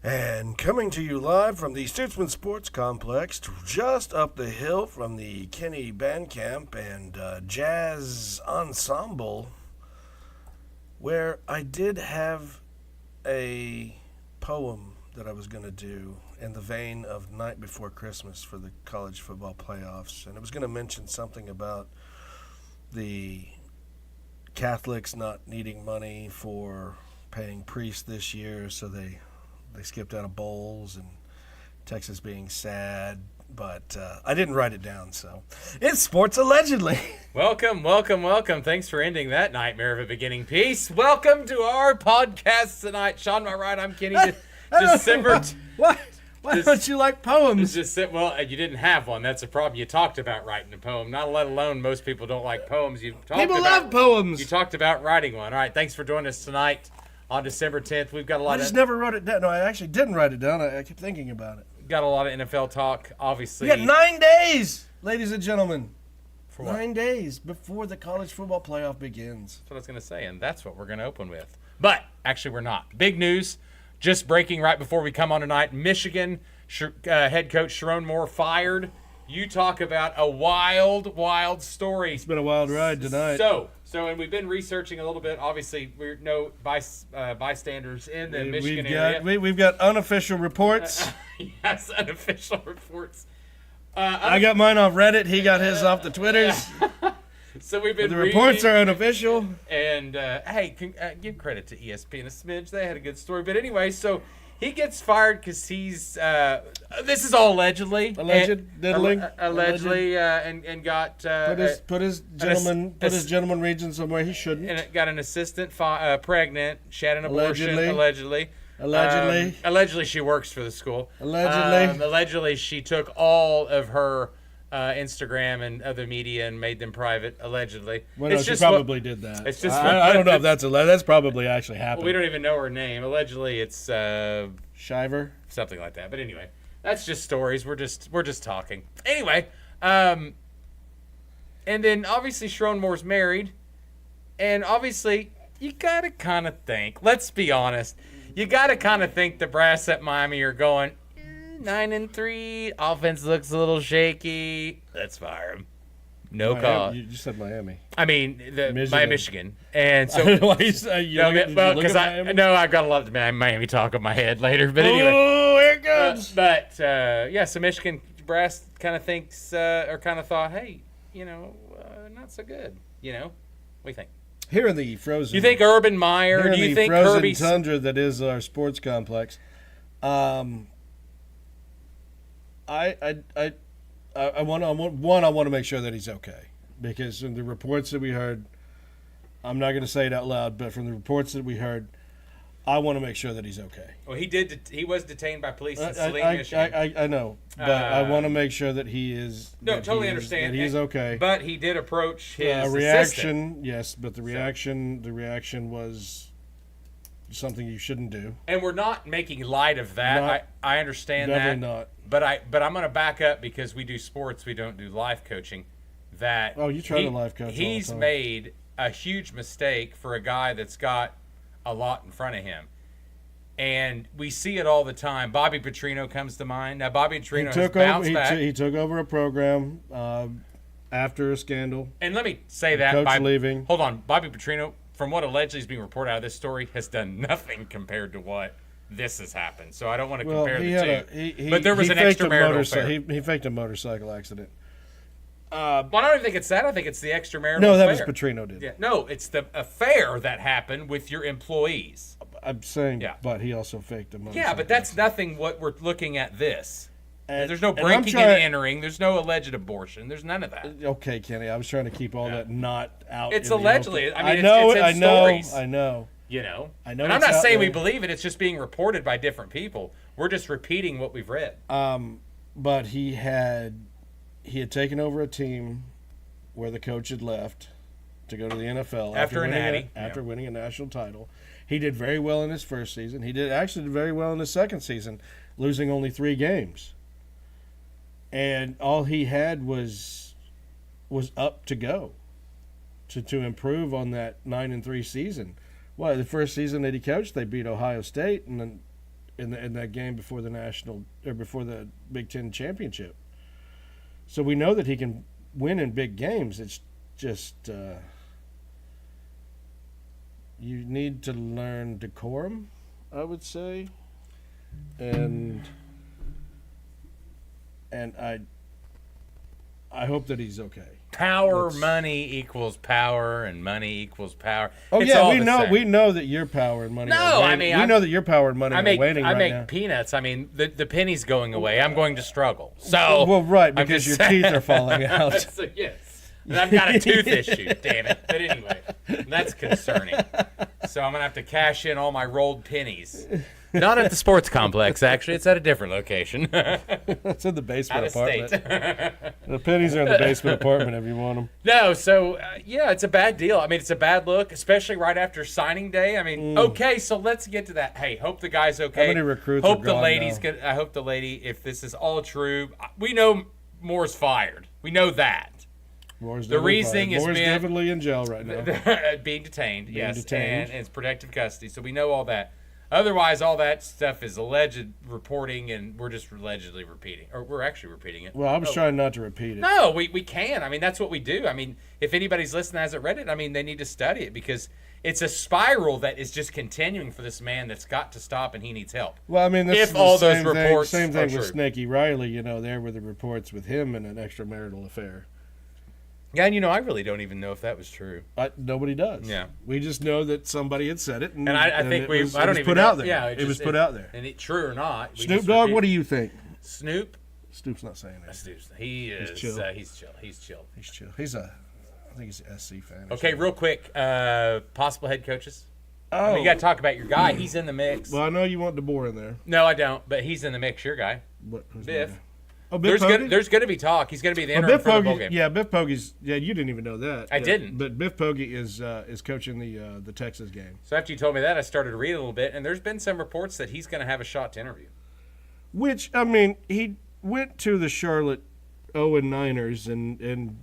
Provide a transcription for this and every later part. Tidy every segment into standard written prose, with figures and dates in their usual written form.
And coming to you live from the Stootsman Sports Complex, just up the hill from the Kenny Band Camp and Jazz Ensemble, where I did have a poem that I was going to do in the vein of Night Before Christmas for the college football playoffs. And I was going to mention something about the Catholics not needing money for paying priests this year, so they skipped out of bowls, and Texas being sad, but I didn't write it down, so it's sports allegedly. Welcome. Thanks for ending that nightmare of a beginning piece. Welcome to our podcast tonight. Sean, am I right? I'm Kenny. December. What? Why don't you like poems? Well, you didn't have one. That's a problem. You talked about writing a poem. Not let alone most people don't like poems. People love poems. You talked about writing one. All right. Thanks for joining us tonight. On December 10th, we've got a lot of... I just never wrote it down. No, I actually didn't write it down. I kept thinking about it. Got a lot of NFL talk, obviously. We got 9 days, ladies and gentlemen. For what? 9 days before the college football playoff begins. That's what I was going to say, and that's what we're going to open with. But, actually, we're not. Big news, just breaking right before we come on tonight. Michigan head coach Sharon Moore fired. You talk about a wild story. It's been a wild ride tonight. So, and we've been researching a little bit. Obviously, we're no bystanders in the Michigan area. We've got unofficial reports. Yes, unofficial reports. I got mine off Reddit. He got his off the Twitters. So we've been the reports are unofficial. And, hey, give credit to ESPN a smidge. They had a good story. But anyway, so... He gets fired because he's. This is all allegedly. Diddling. Allegedly, and got. Put his gentleman region somewhere he shouldn't. And got an assistant pregnant. She had an abortion. Allegedly. Allegedly, she works for the school. Allegedly, she took all of her Instagram and other media and made them private. Allegedly. Well, no, she probably did that. It's just. I don't know if that's probably actually happened. Well, we don't even know her name. Allegedly, it's Shiver, something like that. But anyway, that's just stories. We're just talking. Anyway, and then obviously Sharon Moore's married, and obviously you gotta kind of think. Let's be honest. You gotta kind of think the brass at Miami are going. 9-3. Offense looks a little shaky. Let's fire him. No call. You just said Miami. I mean, Michigan. And so, I don't know why you say because I've got a lot of Miami talk in my head later. But anyway, here it goes. So Michigan brass kind of thinks or kind of thought, hey, not so good. What do you think? Here in the frozen. You think Urban Meyer? Do you think frozen tundra that is our sports complex? I want to make sure that he's okay, because from the reports that we heard, I'm not going to say it out loud, but from the reports that we heard, I want to make sure that he's okay. Well, he was detained by police in Saline, Michigan. I know, but I want to make sure that he is. Totally understand that he's okay. But he did approach his reaction. assistant. Yes, but the reaction was something you shouldn't do. And we're not making light of that. I understand that. Definitely not. But I'm going to back up because we do sports. We don't do life coaching. You try to life coach. He's made a huge mistake for a guy that's got a lot in front of him. And we see it all the time. Bobby Petrino comes to mind. Now, Bobby Petrino has bounced back. He took over a program after a scandal. And let me say that. Coach leaving. Hold on. Bobby Petrino, from what allegedly is being reported out of this story, has done nothing compared to what this has happened. So I don't want to compare the two. But there was an extramarital affair. He faked a motorcycle accident. Well, I don't even think it's that. I think it's the extramarital affair. No, that was Petrino did. Yeah. No, it's the affair that happened with your employees. I'm saying, but he also faked a motorcycle. Yeah, but that's nothing what we're looking at this. And, there's no breaking and entering. There's no alleged abortion. There's none of that. Okay, Kenny, I was trying to keep all that not out. It's allegedly. I mean, it's in stories. I know. And I'm not saying we believe it. It's just being reported by different people. We're just repeating what we've read. But he had taken over a team where the coach had left to go to the NFL after winning a national title. He did very well in his first season. He did very well in his second season, losing only 3 games. And all he had was up to go to improve on that 9-3 season. Well, the first season that he coached, they beat Ohio State, and then in that game before the Big Ten championship. So we know that he can win in big games. It's just you need to learn decorum, I would say, and I hope that he's okay. Money equals power, and money equals power. Oh it's yeah, we know that your power and money. No, I mean, we know that your power and money are waning right now. I make peanuts. I mean, the penny's going away. I'm going to struggle. So well, right, because your teeth are falling out. So, yes, and I've got a tooth issue. Damn it! But anyway, that's concerning. So I'm gonna have to cash in all my rolled pennies. Not at the sports complex, actually. It's at a different location. It's in the basement Out of apartment. state. The pennies are in the basement apartment if you want them. No, so, yeah, it's a bad deal. I mean, it's a bad look, especially right after signing day. I mean, okay, so let's get to that. Hey, hope the guy's okay. How many recruits hope are the gone lady's now? good. I hope the lady, if this is all true, we know Moore's fired. We know that. The reasoning is Moore's definitely in jail right now. being detained, Being yes, detained. and it's protective custody. So we know all that. Otherwise, all that stuff is alleged reporting, and we're just allegedly repeating, or we're actually repeating it. Well, I was trying not to repeat it. No, we can. I mean, that's what we do. I mean, if anybody's listening that hasn't read it, I mean, they need to study it because it's a spiral that is just continuing for this man that's got to stop, and he needs help. Well, I mean, if all those reports same thing are with true. Snakey Riley. There were the reports with him and an extramarital affair. Yeah, and I really don't even know if that was true. Nobody does. Yeah. We just know that somebody had said it, and I think it was, I don't it was even put know. out there. Yeah, it was put out there. And true or not, we Snoop just Dogg, repeat- what do you think? Snoop? Snoop's not saying that. Snoop's, he is. He's chill. He's chill. He's chill. He's chill. I think he's an SC fan. Okay, real quick, possible head coaches. Oh, You got to talk about your guy. He's in the mix. well, I know you want DeBoer in there. No, I don't. But he's in the mix. Your guy, Who's Biff. my guy? Oh, Biff There's going to be talk. He's going to be the interim Biff for the bowl Pogge, game. yeah, Biff Pogge's. Yeah, you didn't even know that. I Yeah, didn't. But Biff Pogge is coaching the Texas game. So after you told me that, I started to read a little bit, and there's been some reports that he's going to have a shot to interview. Which, I mean, he went to the Charlotte 0-9ers and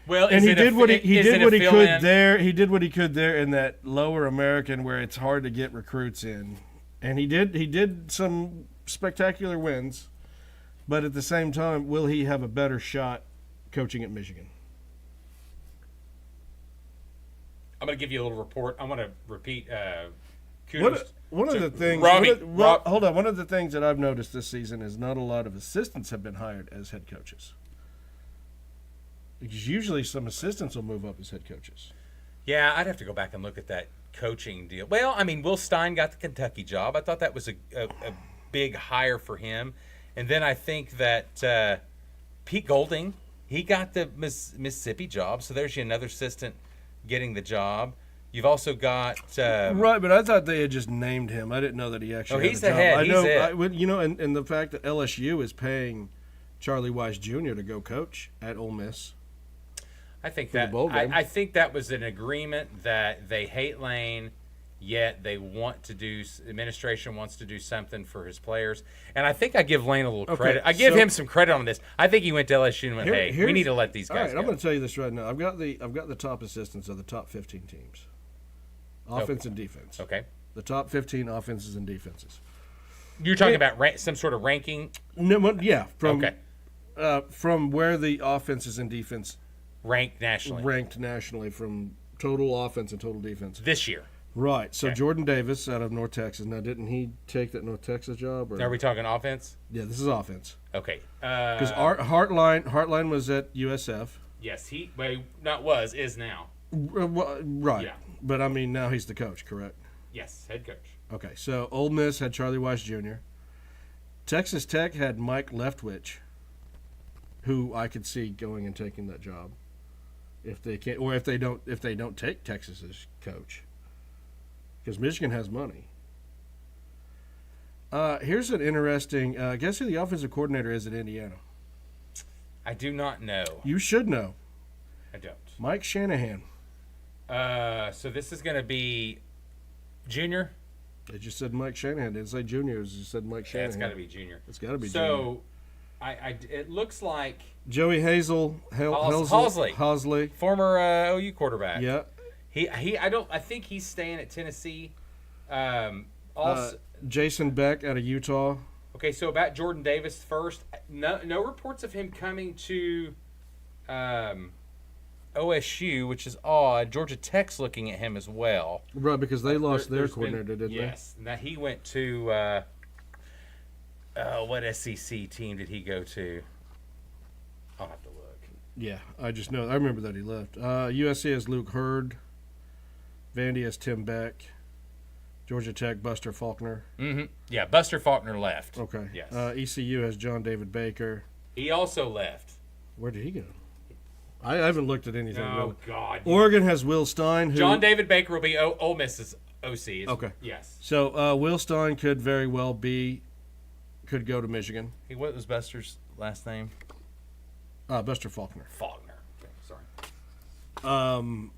Well, he did what he could there. there. He did what he could there in that lower American where it's hard to get recruits in, and he did some spectacular wins. But at the same time, will he have a better shot coaching at Michigan? I'm going to give you a little report. I'm going to repeat. Kudos. One of the things. Hold on. One of the things that I've noticed this season is not a lot of assistants have been hired as head coaches. Because usually some assistants will move up as head coaches. Yeah, I'd have to go back and look at that coaching deal. Well, I mean, Will Stein got the Kentucky job. I thought that was a big hire for him. And then I think that Pete Golding, he got the Mississippi job. So there's you another assistant getting the job. You've also got right, but I thought they had just named him. I didn't know that he actually. he's had a the job. head. I He's know, it. and the fact that LSU is paying Charlie Weiss Jr. to go coach at Ole Miss. I think for the that bowl game. I think that was an agreement that they hate Lane, yet they want to do. Administration wants to do something for his players, and I think I give Lane a little credit. I give him some credit on this. I think he went to LSU and went, "Hey, we need to let these guys." All right, go. I'm going to tell you this right now. I've got the top assistants of the top 15 teams, offense and defense. Okay, the top 15 offenses and defenses. you're talking about some sort of ranking. No, yeah, from where the offenses and defense Ranked nationally from total offense and total defense this year. Right. So Okay. Jordan Davis out of North Texas. Now, didn't he take that North Texas job? Or? Are we talking offense? Yeah, this is offense. Okay. Because Hartline was at USF. Yes, is now. Right. Yeah. But I mean, now he's the coach, correct? Yes, head coach. Okay. So Ole Miss had Charlie Weiss Jr. Texas Tech had Mike Leftwich, who I could see going and taking that job. If they can't, or if they don't take Texas as coach, because Michigan has money. Here's an interesting. Guess who the offensive coordinator is at Indiana? I do not know. You should know. I don't. Mike Shanahan. So this is going to be junior. They just said Mike Shanahan. They didn't say junior. It just said Mike Yeah, Shanahan. it's got to be junior. It's got to be junior. So, it looks like Joey Halsley. former OU quarterback. Yeah. I think he's staying at Tennessee. Also, Jason Beck out of Utah. Okay, so about Jordan Davis first. No reports of him coming to OSU, which is odd. Georgia Tech's looking at him as well. Right, because they lost their coordinator, didn't they? Yes. Now he went to what SEC team did he go to? I'll have to look. Yeah, I just know. I remember that he left. USC has Luke Hurd. Vandy has Tim Beck. Georgia Tech, Buster Faulkner. Mm-hmm. Yeah, Buster Faulkner left. Okay. Yes. ECU has John David Baker. He also left. Where did he go? I haven't looked at anything. Oh, really. God. Oregon has Will Stein. John David Baker will be Ole Miss's OC. Okay. Yes. So Will Stein could very well could go to Michigan. Hey, what was Buster's last name? Buster Faulkner. Faulkner. Okay, sorry.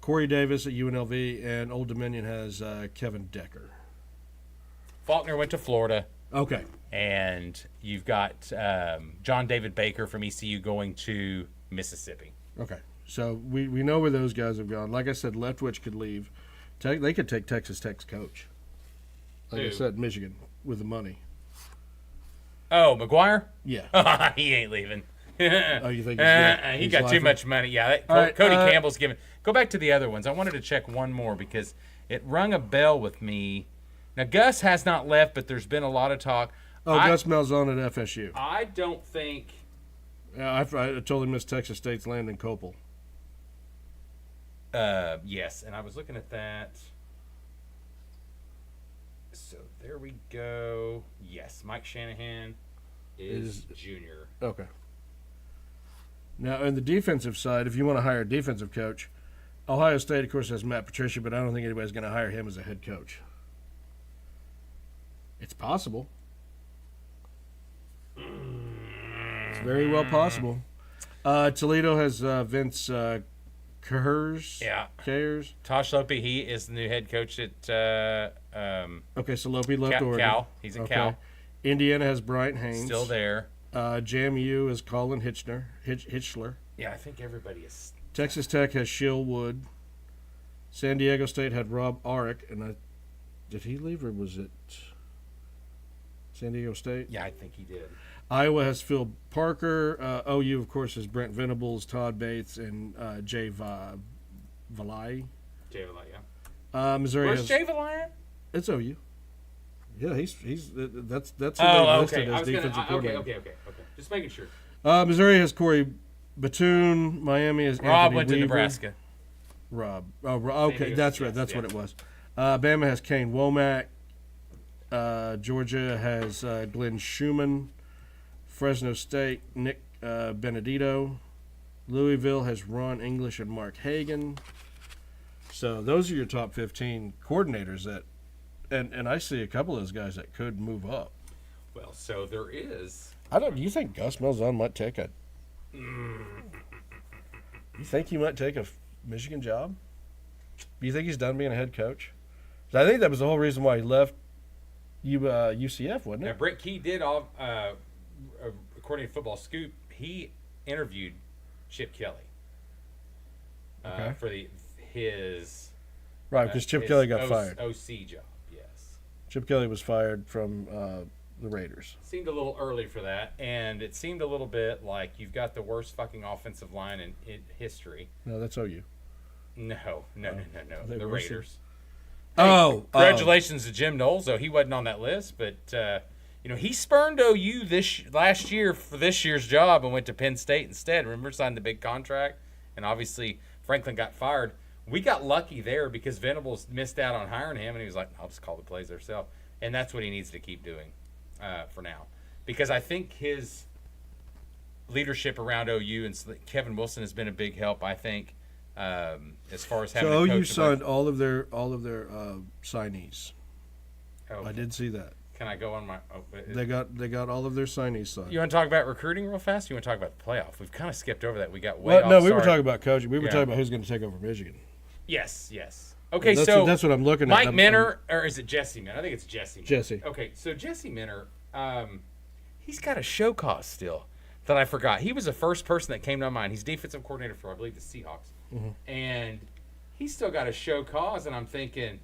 Corey Davis at UNLV, and Old Dominion has Kevin Decker. Faulkner went to Florida. Okay. And you've got John David Baker from ECU going to Mississippi. Okay. So we know where those guys have gone. Like I said, Leftwich could leave. They could take Texas Tech's coach. Like I said, Michigan with the money. Oh, McGuire? Yeah. He ain't leaving. Oh, you think he got too much money? Yeah. Cody Campbell's giving. Go back to the other ones. I wanted to check one more because it rung a bell with me. Now, Gus has not left, but there's been a lot of talk. Gus Malzahn at FSU. I don't think. Yeah, I totally missed Texas State's Landon Kopel. Yes, and I was looking at that. So there we go. Yes, Mike Shanahan is junior. Okay. Now, on the defensive side, if you want to hire a defensive coach, Ohio State, of course, has Matt Patricia, but I don't think anybody's going to hire him as a head coach. It's possible. It's very well possible. Toledo has Vince Kers. Yeah. Kers. Tosh Lopey, he is the new head coach at Okay, so Lopey left Oregon. Cal. He's at Cal. Indiana has Bryant Haynes. Still there. JMU is Colin Hitchler. Yeah, I think everybody is. Texas Tech has Shill Wood. San Diego State had Rob Arick, and did he leave or was it San Diego State? Yeah, I think he did. Iowa has Phil Parker. OU, of course, has Brent Venables, Todd Bates, and Jay Valai. Jay Valai, yeah. Missouri Where's has Jay Valai? It's OU. Yeah, he's that's who they listed as defensive coordinator. Okay. Just making sure. Missouri has Corey Batoon. Miami has Rob Anthony went Weaver. to Nebraska. Rob. Oh, okay, that's right. That's what it was. Bama has Kane Womack. Georgia has Glenn Schumann. Fresno State, Nick Benedito. Louisville has Ron English and Mark Hagan. So those are your top 15 coordinators that, and I see a couple of those guys that could move up. Well, so there is. Do you think Gus Malzahn might take a? You think he might take a Michigan job? Do you think he's done being a head coach? 'Cause I think that was the whole reason why he left UCF, wasn't Now, it? Brett Key did, according to Football Scoop, he interviewed Chip Kelly for his Right, because Chip Kelly got fired. OC job, yes. Chip Kelly was fired from the Raiders. Seemed a little early for that, and it seemed a little bit like you've got the worst fucking offensive line in history. No, that's OU. No. They The were Raiders. Congratulations to Jim Knowles, though he wasn't on that list, but he spurned OU last year for this year's job and went to Penn State instead. Remember, signed the big contract, and obviously Franklin got fired. We got lucky there because Venables missed out on hiring him, and he was like, "I'll just call the plays myself," and that's what he needs to keep doing for now, because I think his leadership around OU and Kevin Wilson has been a big help. I think. As far as having so a coach OU signed all of their signees. Oh, I did see that. Can I go on my? They got all of their signees signed. You want to talk about recruiting real fast? Or you want to talk about the playoff? We've kind of skipped over that. We got we were talking about coaching. We were talking about who's going to take over Michigan. Yes. Okay, that's what I'm looking at. Mike Minner, or is it Jesse Minner? I think it's Jesse. Jesse. Okay, so Jesse Minner, he's got a show cause still that I forgot. He was the first person that came to my mind. He's defensive coordinator for, I believe, the Seahawks. Mm-hmm. And he's still got a show cause, and I'm thinking,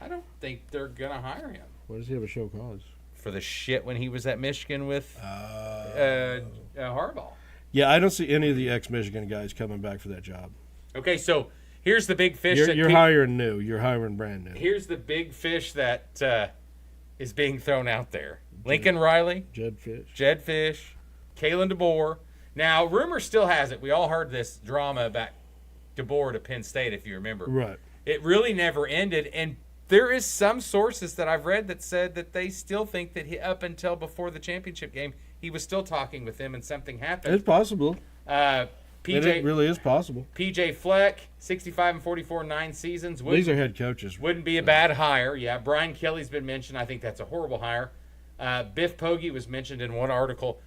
I don't think they're going to hire him. Why does he have a show cause? For the shit when he was at Michigan with Harbaugh. Yeah, I don't see any of the ex-Michigan guys coming back for that job. Okay, so here's the big fish. You're hiring new. You're hiring brand new. Here's the big fish that is being thrown out there. Lincoln Riley. Jed Fish. Kalen DeBoer. Now, rumor still has it. We all heard this drama about DeBoer to Penn State, if you remember. Right. It really never ended, and there is some sources that I've read that said that they still think that up until before the championship game, he was still talking with them and something happened. It's possible. It really is possible. PJ Fleck, 65-44, 9 seasons. These are head coaches. Wouldn't be a bad hire. Yeah, Brian Kelly's been mentioned. I think that's a horrible hire. Biff Poggi was mentioned in one article.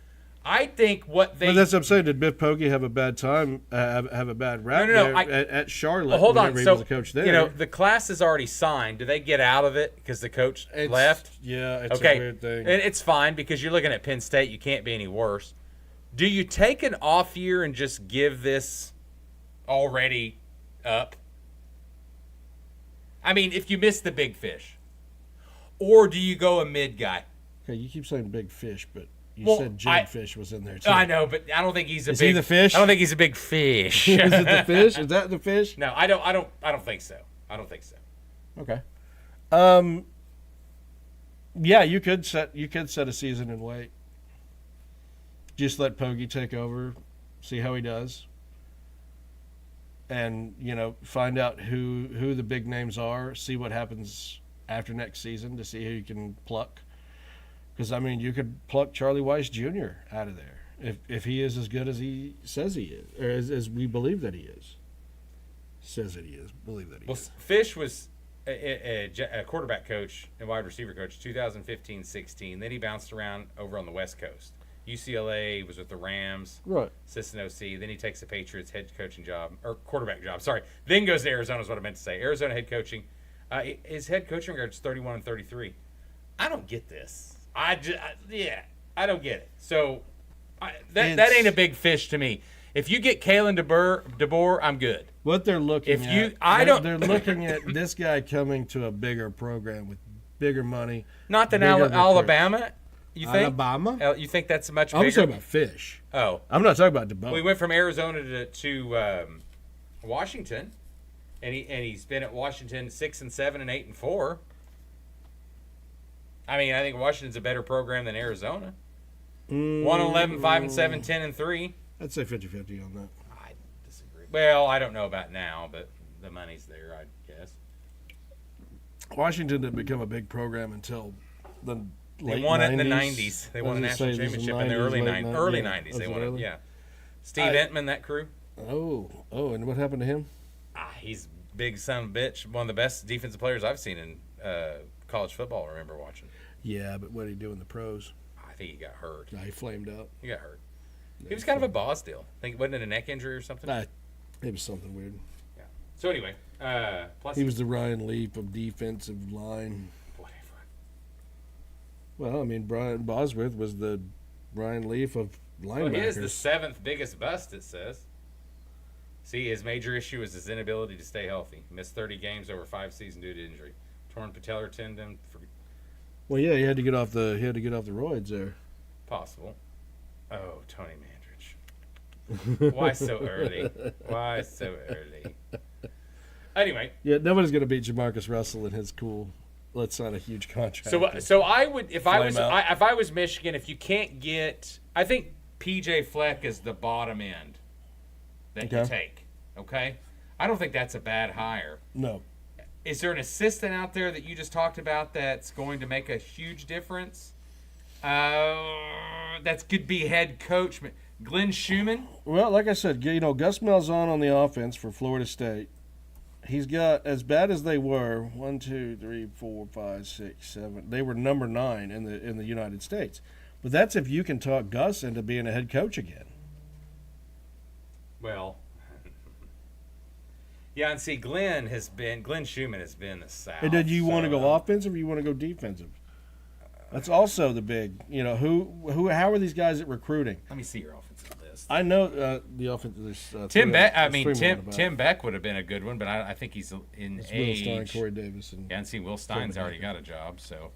I think what they... But that's what I'm saying. Did Biff Poggi have a bad time, have a bad rap at Charlotte? Well, hold on. He So, was a coach there. the class is already signed. Do they get out of it because the coach left? Yeah, it's a weird thing. And it's fine because you're looking at Penn State. You can't be any worse. Do you take an off year and just give this already up? I mean, if you miss the big fish. Or do you go a mid guy? Okay, you keep saying big fish, but... You said Jed Fish was in there too. I know, but I don't think he's a big. Is he the fish? I don't think he's a big fish. Is it the fish? Is that the fish? No, I don't think so. I don't think so. Okay. Yeah, you could set a season and wait. Just let Poggi take over, see how he does, and find out who the big names are. See what happens after next season to see who you can pluck. Because, I mean, you could pluck Charlie Weiss Jr. out of there if he is as good as he says he is, or as we believe that he is. Says that he is. Believe that he is. Well, Fish was a quarterback coach and wide receiver coach 2015-16. Then he bounced around over on the West Coast. UCLA, was with the Rams. Right. Assistant OC. Then he takes the Patriots head coaching job, or quarterback job, sorry. Then goes to Arizona is what I meant to say. Arizona head coaching. His head coaching record is 31-33. I don't get this. I don't get it. So that ain't a big fish to me. If you get Kalen DeBoer, I'm good. What they're looking they're looking at this guy coming to a bigger program with bigger money. Not than Alabama. You think Alabama? You think that's much bigger? I'm talking about Fish. Oh, I'm not talking about DeBoer. We went from Arizona to Washington, and he's been at Washington 6-7 and 8-4. I mean, I think Washington's a better program than Arizona. 1-11, 5-7, 10-3. I'd say 50-50 on that. I disagree. Well, I don't know about now, but the money's there, I guess. Washington didn't become a big program until the late 90s. They won it in the 90s. They won a national championship in the early 90s. They won it, yeah. Steve Entman, that crew. Oh, and what happened to him? He's big son of a bitch. One of the best defensive players I've seen in college football, I remember watching. Yeah, but what did he do in the pros? I think he got hurt. No, he flamed out. He got hurt. He was kind of a boss deal. I think, wasn't it a neck injury or something? It was something weird. Yeah. So anyway, plus he was the Ryan Leaf of defensive line. Whatever. Well, I mean, Brian Bosworth was the Ryan Leaf of linebackers. Well, he is the 7th biggest bust, it says. See, his major issue is his inability to stay healthy. He missed 30 games over 5 seasons due to injury. Torn patellar tendon. Well, yeah, he had to get off the roids there. Possible. Oh, Tony Mandrich. Why so early? Why so early? Anyway. Yeah, nobody's going to beat Jamarcus Russell in his cool. Let's sign a huge contract. So I would, if I was Michigan, if you can't get, I think PJ Fleck is the bottom end that you take. Okay, I don't think that's a bad hire. No. Is there an assistant out there that you just talked about that's going to make a huge difference? That could be head coach. Glenn Schumann? Well, like I said, Gus Malzahn on the offense for Florida State. He's got, as bad as they were, 1, 2, 3, 4, 5, 6, 7. They were number 9 in the United States. But that's if you can talk Gus into being a head coach again. Well, yeah, and see, Glenn Schumann has been the South. And did you want to go offensive or you want to go defensive? That's also the big, how are these guys at recruiting? Let me see your offensive list. I know the offense. Tim Beck. I mean, Tim Beck would have been a good one, but I think he's in It's age. Will Stein, Corey Davis, and see, Will Stein's already got a job, so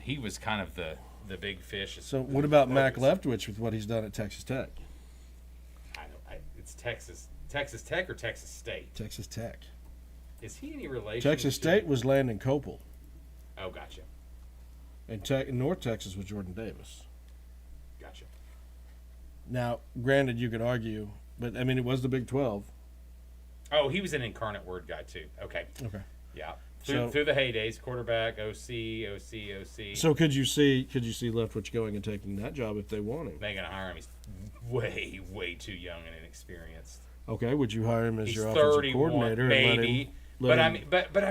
he was kind of the big fish. So what about Mac Leftwich with what he's done at Texas Tech? It's Texas Tech or Texas State? Texas Tech. Is he any relation? Texas State was Landon Copel. Oh, gotcha. And North Texas was Jordan Davis. Gotcha. Now, granted, you could argue, but I mean, it was the Big 12. Oh, he was an incarnate word guy too. Okay. Yeah. Through the heydays, quarterback, OC. So could you see Leftwich going and taking that job if they want him? They're gonna hire him. He's way too young and inexperienced. Okay, would you hire him as He's your offensive 31, coordinator? maybe. But I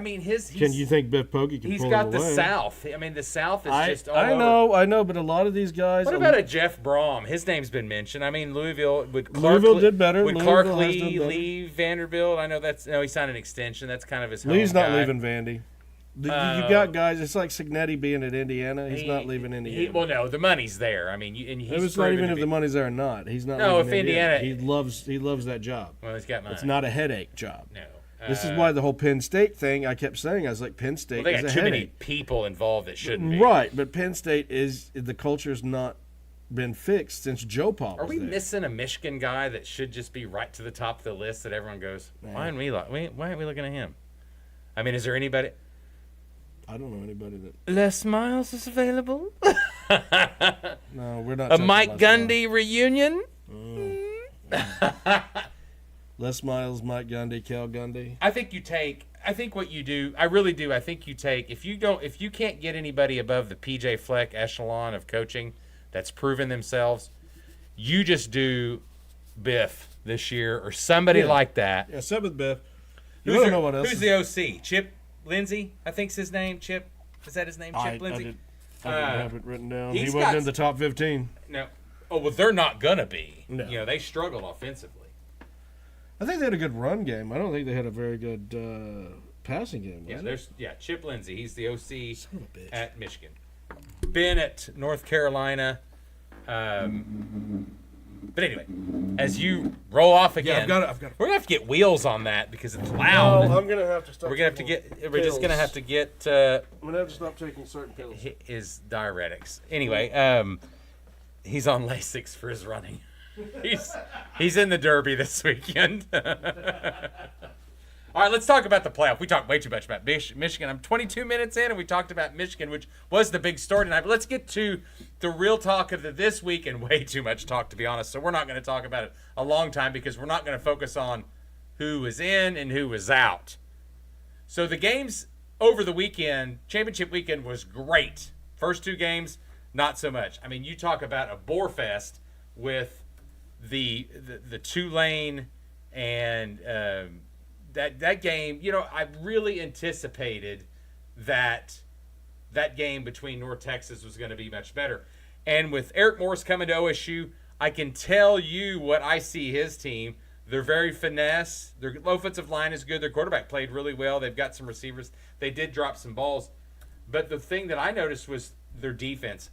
mean, can you think Biff Poggi can he's pull got him the away? South. I mean, the South is just all over. I know, but a lot of these guys. What about a Jeff Brom? His name's been mentioned. I mean, Louisville did better. Would Clark Lee leave Vanderbilt? I know he signed an extension. That's kind of his home Lee's not guy. leaving Vandy. You got guys. It's like Signetti being at Indiana. He's not leaving Indiana. Well, no, the money's there. I mean, and he's it was not even if the money's there or not. He's not. No, leaving if Indiana, he loves that job. Well, he's got money. It's not a headache job. No. This is why the whole Penn State thing. I kept saying I was like Penn State. Well, they is got a too headache. many people involved that shouldn't be. Right, but Penn State is the culture's not been fixed since Joe Paul. Are we there. missing a Michigan guy that should just be right to the top of the list that everyone goes, why aren't we looking at him? I mean, is there anybody? I don't know anybody that. Les Miles is available. No, we're not. A Mike Gundy reunion. Les Miles, Mike Gundy, Cal Gundy. I think what you do. I really do. I think you take if you can't get anybody above the PJ Fleck echelon of coaching that's proven themselves, you just do Biff this year or somebody like that. Yeah, same with Biff. Who's know what else? Who's the OC? Chip Lindsey, I think's his name. Chip, is that his name? Chip Lindsey. I didn't have it written down. He he's wasn't got- in the top 15. No. Oh well, they're not gonna be. No. You know, they struggled offensively. I think they had a good run game. I don't think they had a very good passing game. Chip Lindsey. He's the OC Son of a bitch. at Michigan. Been at North Carolina. But anyway, as you roll off again, I've got. we're gonna have to get wheels on that because it's loud. I'm gonna have to stop. We're just gonna have to get I'm gonna have to stop taking certain pills. his diuretics. Anyway, he's on Lasix for his running. He's in the Derby this weekend. All right, let's talk about the playoff. We talked way too much about Michigan. I'm 22 minutes in, and we talked about Michigan, which was the big story tonight. But let's get to the real talk of this week, and way too much talk, to be honest. So we're not going to talk about it a long time because we're not going to focus on who was in and who was out. So the games over the weekend, championship weekend, was great. First two games, not so much. I mean, you talk about a bore fest with the Tulane and that game. You know, I really anticipated that game between North Texas was going to be much better. And with Eric Morris coming to OSU, I can tell you what I see his team. They're very finesse. Their offensive line is good. Their quarterback played really well. They've got some receivers. They did drop some balls. But the thing that I noticed was their defense.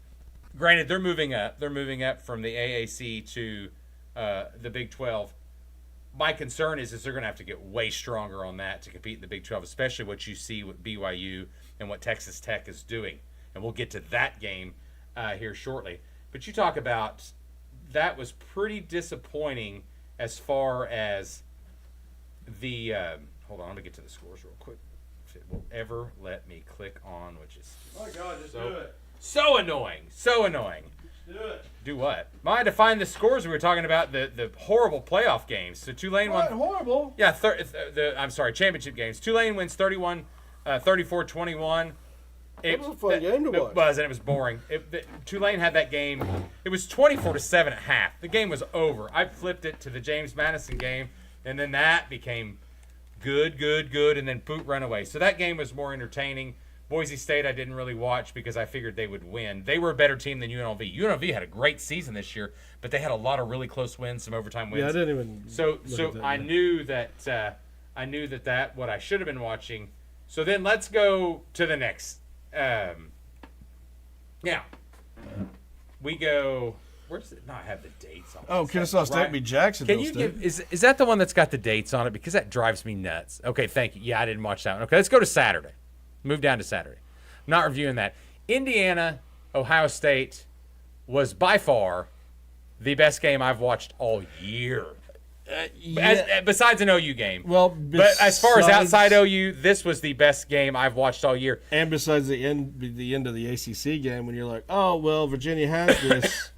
Granted, they're moving up. They're moving up from the AAC to the Big 12. My concern is they're going to have to get way stronger on that to compete in the Big 12, especially what you see with BYU and what Texas Tech is doing. And we'll get to that game here shortly. But you talk about that was pretty disappointing as far as the hold on, I'm going to get to the scores real quick. If it will ever let me click on, which is Oh my God, just do it. so annoying. So annoying. Do it. Do what? I had to find the scores. We were talking about the horrible playoff games. So Tulane won. Horrible. Yeah, championship games. Tulane wins 34-21. It was a fun game to watch. It was, and it was boring. Tulane had that game. It was 24-7 at half. The game was over. I flipped it to the James Madison game, and then that became good, and then boot runaway. So that game was more entertaining. Boise State I didn't really watch because I figured they would win. They were a better team than UNLV. UNLV had a great season this year, but they had a lot of really close wins, some overtime wins. Yeah, I didn't even. So I knew that what I should have been watching. So then let's go to the next. Now we go. Where does it not have the dates on it? Oh, Kennesaw State beat Jacksonville Can you State. give is that the one that's got the dates on it? Because that drives me nuts. Okay, thank you. Yeah, I didn't watch that one. Okay, let's go to Saturday. Move down to Saturday. I'm not reviewing that. Indiana, Ohio State was by far the best game I've watched all year. Besides an OU game. Well, but as far as outside OU, this was the best game I've watched all year. And besides the end of the ACC game, when you're like, oh well, Virginia has this.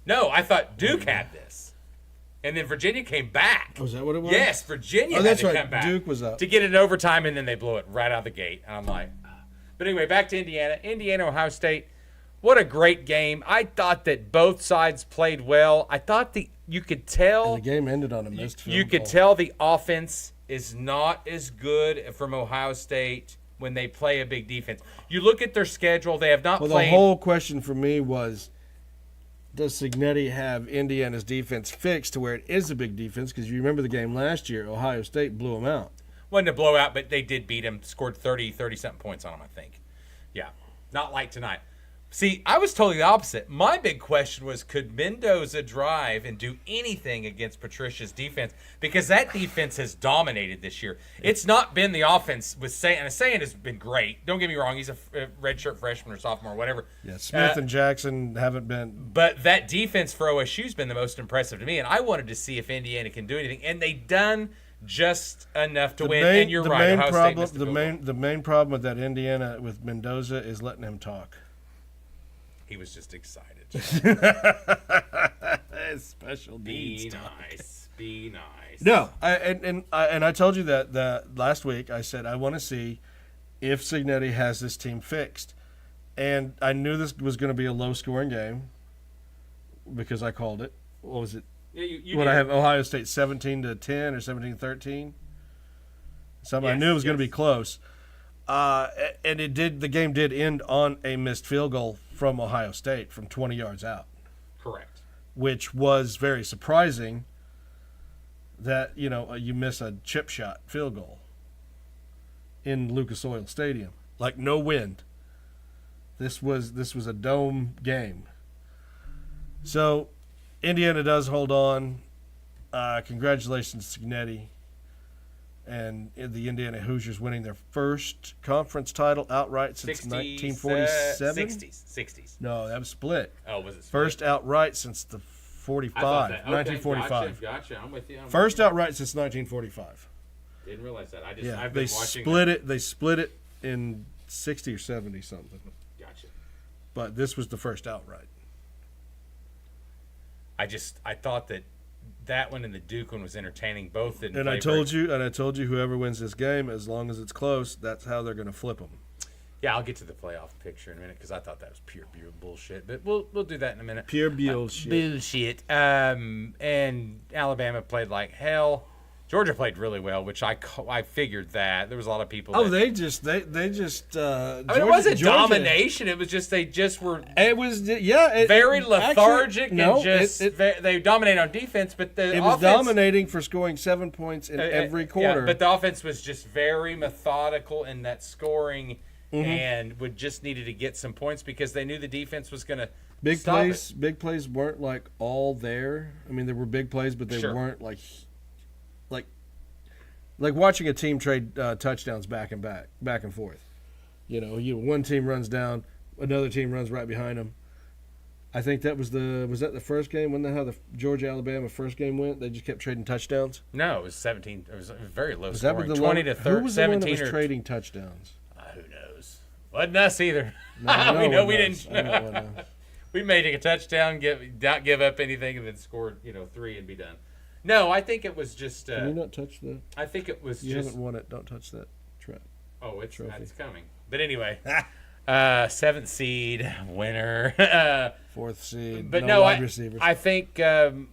No, I thought Duke had this, and then Virginia came back. Oh, is that what it was? Yes, Virginia that's had to right. come back. Duke was up to get it in overtime, and then they blew it right out the gate. And I'm like, but anyway, back to Indiana. Ohio State. What a great game. I thought that both sides played well. I thought you could tell. And the game ended on a missed field You could goal. tell the offense is not as good from Ohio State when they play a big defense. You look at their schedule, they have not Well, played. the whole question for me was, does Cignetti have Indiana's defense fixed to where it is a big defense? Because you remember the game last year, Ohio State blew them out. Wasn't a blowout, but they did beat them, scored 30-something points on them, I think. Yeah, not like tonight. See, I was totally the opposite. My big question was, could Mendoza drive and do anything against Patricia's defense? Because that defense has dominated this year. It's not been the offense with Saint, and Saint has been great. Don't get me wrong; he's a redshirt freshman or sophomore, or whatever. Yeah, Smith and Jackson haven't been. But that defense for OSU's been the most impressive to me, and I wanted to see if Indiana can do anything, and they done just enough to win. And you're right, Ohio State missed the field goal. The main problem with that Indiana with Mendoza is letting him talk. He was just excited. Special Be needs. nice. Be nice. No, I told you that last week. I said I want to see if Cignetti has this team fixed, and I knew this was going to be a low-scoring game because I called it. What was it? Yeah, you What did. I have Ohio State 17-10 or 17-13. Something I knew it was going to be close. And it did. The game did end on a missed field goal from Ohio State from 20 yards out. Correct. Which was very surprising. That you miss a chip shot field goal in Lucas Oil Stadium, like no wind. This was a dome game. So Indiana does hold on. Congratulations to Cignetti. And the Indiana Hoosiers winning their first conference title outright since 1947. 60s. No, that was split. Oh, was it split? First outright since the 1945. Gotcha. I'm with you. First outright since 1945. Didn't realize that. I've Yeah, been they watching. split it in 60 or 70 something. Gotcha. But this was the first outright. I thought that one and the Duke one was entertaining. Both didn't. And I told you whoever wins this game, as long as it's close, that's how they're going to flip them. Yeah, I'll get to the playoff picture in a minute because I thought that was pure bullshit. But we'll do that in a minute. Pure bullshit. Bullshit. And Alabama played like hell. Georgia played really well, which I figured that there was a lot of people. Oh, that, they just. I mean, it wasn't domination. It was just they just were. It was very lethargic they dominated on defense, but the it offense was dominating for scoring 7 points in every quarter. Yeah, but the offense was just very methodical in that scoring, and would just needed to get some points because they knew the defense was going to. Big plays weren't like all there. I mean, there were big plays, but they weren't like watching a team trade touchdowns back and forth. One team runs down, another team runs right behind them. I think that was the first game? Wasn't that how the Georgia-Alabama first game went? They just kept trading touchdowns? No, it was 17. It was very low Was scoring. that 20 to 30. Who was the one that was trading touchdowns? Who knows? Wasn't us either. No, we didn't. We made a touchdown, not give up anything, and then scored 3 and be done. No, I think it was just. Can you not touch the? I think it was you just. haven't won it. Don't touch that trap. Oh, it's trophy. It's coming. But anyway, 7th seed winner. 4th seed. But no wide receivers. I think, and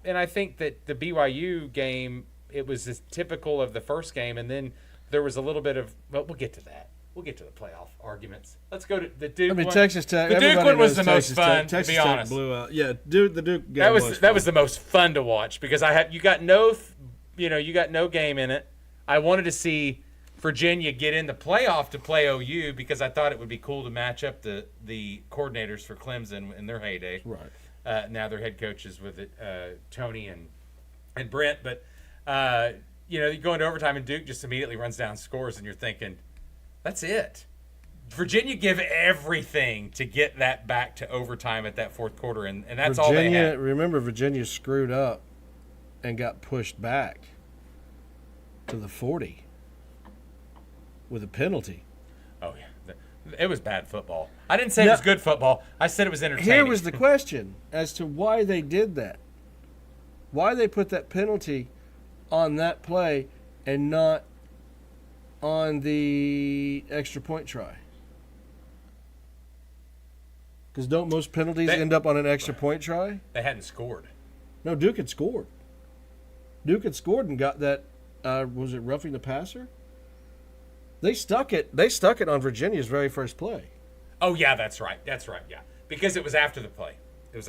I think that the BYU game, it was as typical of the first game, and then there was a little bit of. Well, we'll get to that. We'll get to the playoff arguments. Let's go to the Duke one. Texas Tech. The Duke one was the most Texas fun, Tech. Texas to be Tech honest. Blew out. Yeah, the Duke game that was the most fun to watch because you got no game in it. I wanted to see Virginia get in the playoff to play OU because I thought it would be cool to match up the coordinators for Clemson in their heyday. Right. Now they're head coaches with it, Tony and Brent. But, you go into overtime and Duke just immediately runs down scores, and you're thinking, that's it. Virginia give everything to get that back to overtime at that fourth quarter, and that's all they had. Remember, Virginia screwed up and got pushed back to the 40 with a penalty. Oh, yeah. It was bad football. I didn't say it was good football. I said it was entertaining. Here was the question as to why they did that. Why they put that penalty on that play and not on the extra point try. Because don't most penalties end up on an extra point try? They hadn't scored. No, Duke had scored. Duke had scored and got that, was it roughing the passer? They stuck it on Virginia's very first play. Oh, yeah, that's right, yeah. Because it was after the play. It was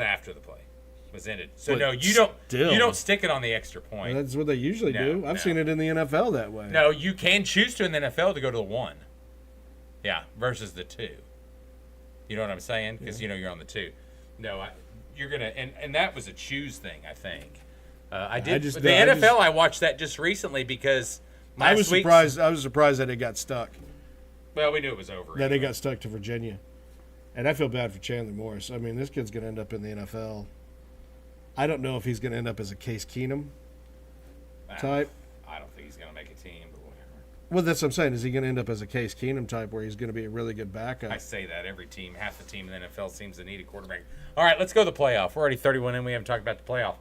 ended. So, But no, you don't stick it on the extra point. Well, that's what they usually do. I've seen it in the NFL that way. No, you can choose to in the NFL to go to the 1. Yeah, versus the 2. You know what I'm saying? Because, you're on the 2. No, you're going to – and that was a choose thing, I think. I watched that just recently because I was surprised that it got stuck. Well, we knew it was over. That it got stuck to Virginia. And I feel bad for Chandler Morris. I mean, this kid's going to end up in the NFL. I don't know if he's going to end up as a Case Keenum type. I don't think he's going to make a team, but whatever. Well, that's what I'm saying. Is he going to end up as a Case Keenum type where he's going to be a really good backup? I say that every team, half the team in the NFL seems to need a quarterback. All right, let's go to the playoff. We're already 31 in. We haven't talked about the playoff.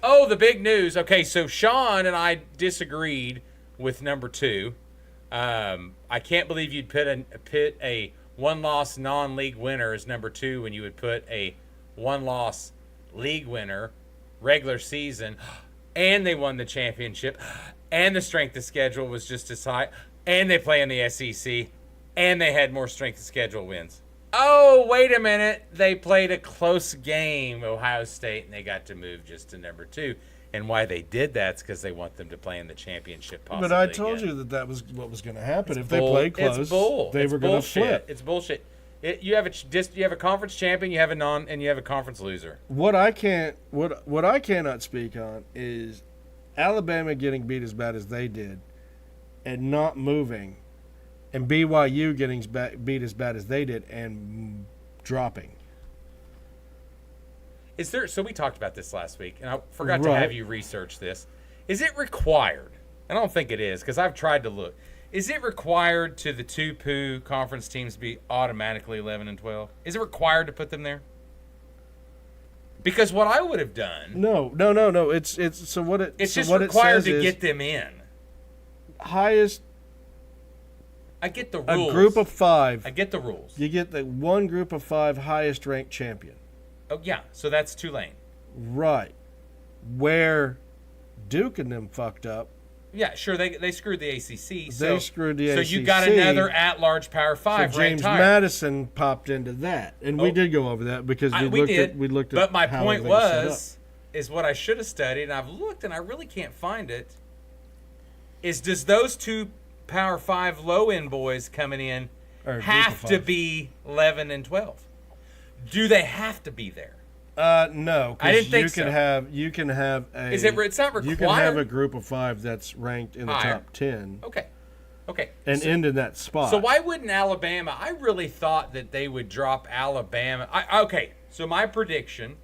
Oh, the big news. Okay, so Sean and I disagreed with number 2. I can't believe you'd pit a one-loss non-league winner as number 2 when you would put a one-loss league winner regular season, and they won the championship, and the strength of schedule was just as high, and they play in the SEC, and they had more strength of schedule wins. Oh, wait a minute. They played a close game, Ohio State, and they got to move just to number 2. And why they did that's because they want them to play in the championship possibly. But I told you that was what was going to happen. If they played close, they were going to flip. It's bullshit. You have a conference champion, you have a conference loser. What I cannot speak on is Alabama getting beat as bad as they did and not moving, and BYU getting beat as bad as they did and dropping. So we talked about this last week, and I forgot to have you research this. Is it required? I don't think it is because I've tried to look. Is it required to the 2 poo conference teams to be automatically 11 and 12? Is it required to put them there? Because what I would have done. No. It's just required to get them in. Highest. I get the rules. A group of 5. I get the rules. You get the one group of 5 highest ranked champion. Oh, yeah. So that's Tulane. Right. Where Duke and them fucked up. Yeah, sure. They screwed the ACC. They screwed the ACC. So you got another at-large Power 5 so James Madison popped into that. And we did go over that because we looked at But my point is what I should have studied, and I've looked and I really can't find it, does those 2 Power 5 low-end boys coming in have to be 11 and 12? Do they have to be there? No. I didn't think so. You can have a. It's not required. You can have a group of 5 that's ranked in the top 10. Okay. And end in that spot. So why wouldn't Alabama? I really thought that they would drop Alabama. So my prediction,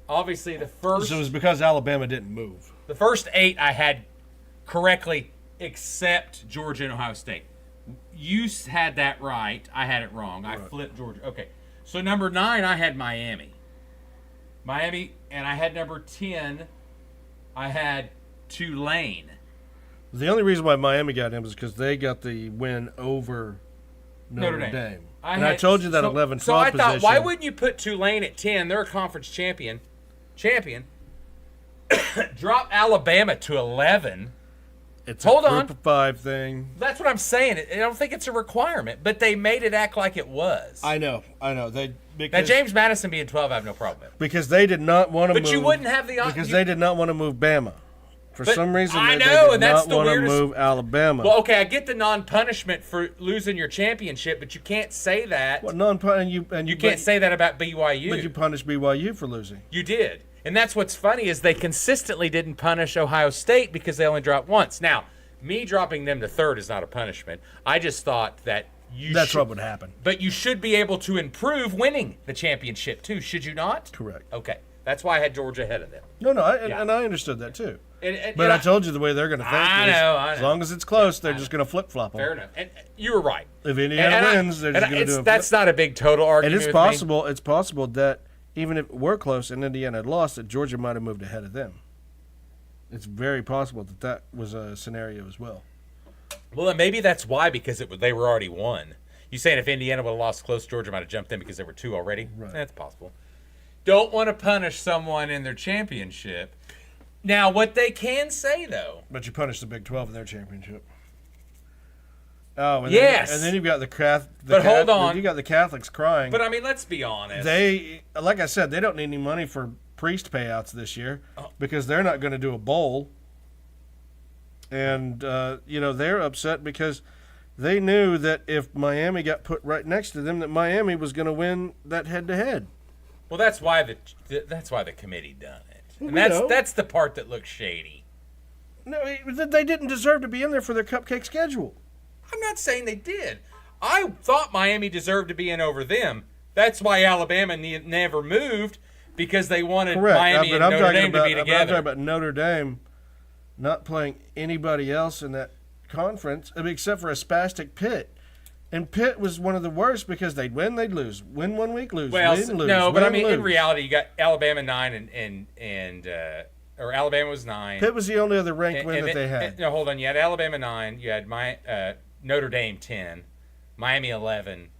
obviously the first. So it was because Alabama didn't move. The first 8 I had correctly, except Georgia and Ohio State. You had that right. I had it wrong. I flipped Georgia. Okay. So number 9, I had Miami, and I had number 10, I had Tulane. The only reason why Miami got him is because they got the win over Notre Dame. I told you that 11-12 So I thought, position. why wouldn't you put Tulane at 10? They're a conference champion. Drop Alabama to 11. It's a group of 5 thing. That's what I'm saying. I don't think it's a requirement, but they made it act like it was. I know. Now, James Madison being 12, I have no problem with. Because they did not want to move. But you wouldn't have the option. Because they did not want to move Bama. For But some reason, I they know, did and that's not the want to weirdest- move Alabama. Well, okay, I get the non-punishment for losing your championship, but you can't say that. What and you Can't say that about BYU. But you punished BYU for losing. You did. And that's what's funny is they consistently didn't punish Ohio State because they only dropped once. Now, me dropping them to third is not a punishment. I just thought that That's what would happen. But you should be able to improve winning the championship too, should you not? Correct. Okay. That's why I had Georgia ahead of them. No, and I understood that too. And But I told you the way they're going to think. I is, know. As long as it's close, they're just going to flip flop them. Fair enough. And you were right. If Indiana wins, they're just going to do a flip. That's not a big total argument. And it's with me. possible. It's possible that even if we're close and Indiana had lost, that Georgia might have moved ahead of them. It's very possible that was a scenario as well. Well, then maybe that's why, because they were already won. You saying if Indiana would have lost close, Georgia might have jumped in because they were 2 already? Right. That's possible. Don't want to punish someone in their championship. Now, what they can say, though. But you punished the Big 12 in their championship. Oh, and yes. Then you've got hold on. You got the Catholics crying. But, I mean, let's be honest. Like I said, they don't need any money for priest payouts this year because they're not going to do a bowl. And, they're upset because they knew that if Miami got put right next to them, that Miami was going to win that head-to-head. Well, that's why the committee done it. And We know. that's the part that looks shady. No, they didn't deserve to be in there for their cupcake schedule. I'm not saying they did. I thought Miami deserved to be in over them. That's why Alabama never moved, because they wanted Miami and Notre Dame to be I'm together. talking about Notre Dame not playing anybody else in that conference except for a spastic Pitt. And Pitt was one of the worst because they'd win, they'd lose. Win 1 week, lose. Well, win, lose. no, but win, I mean, lose. in reality, you got Alabama 9 or Alabama was 9. Pitt was the only other ranked win that they had. No, hold on. You had Alabama 9. You had Notre Dame 10, Miami 11,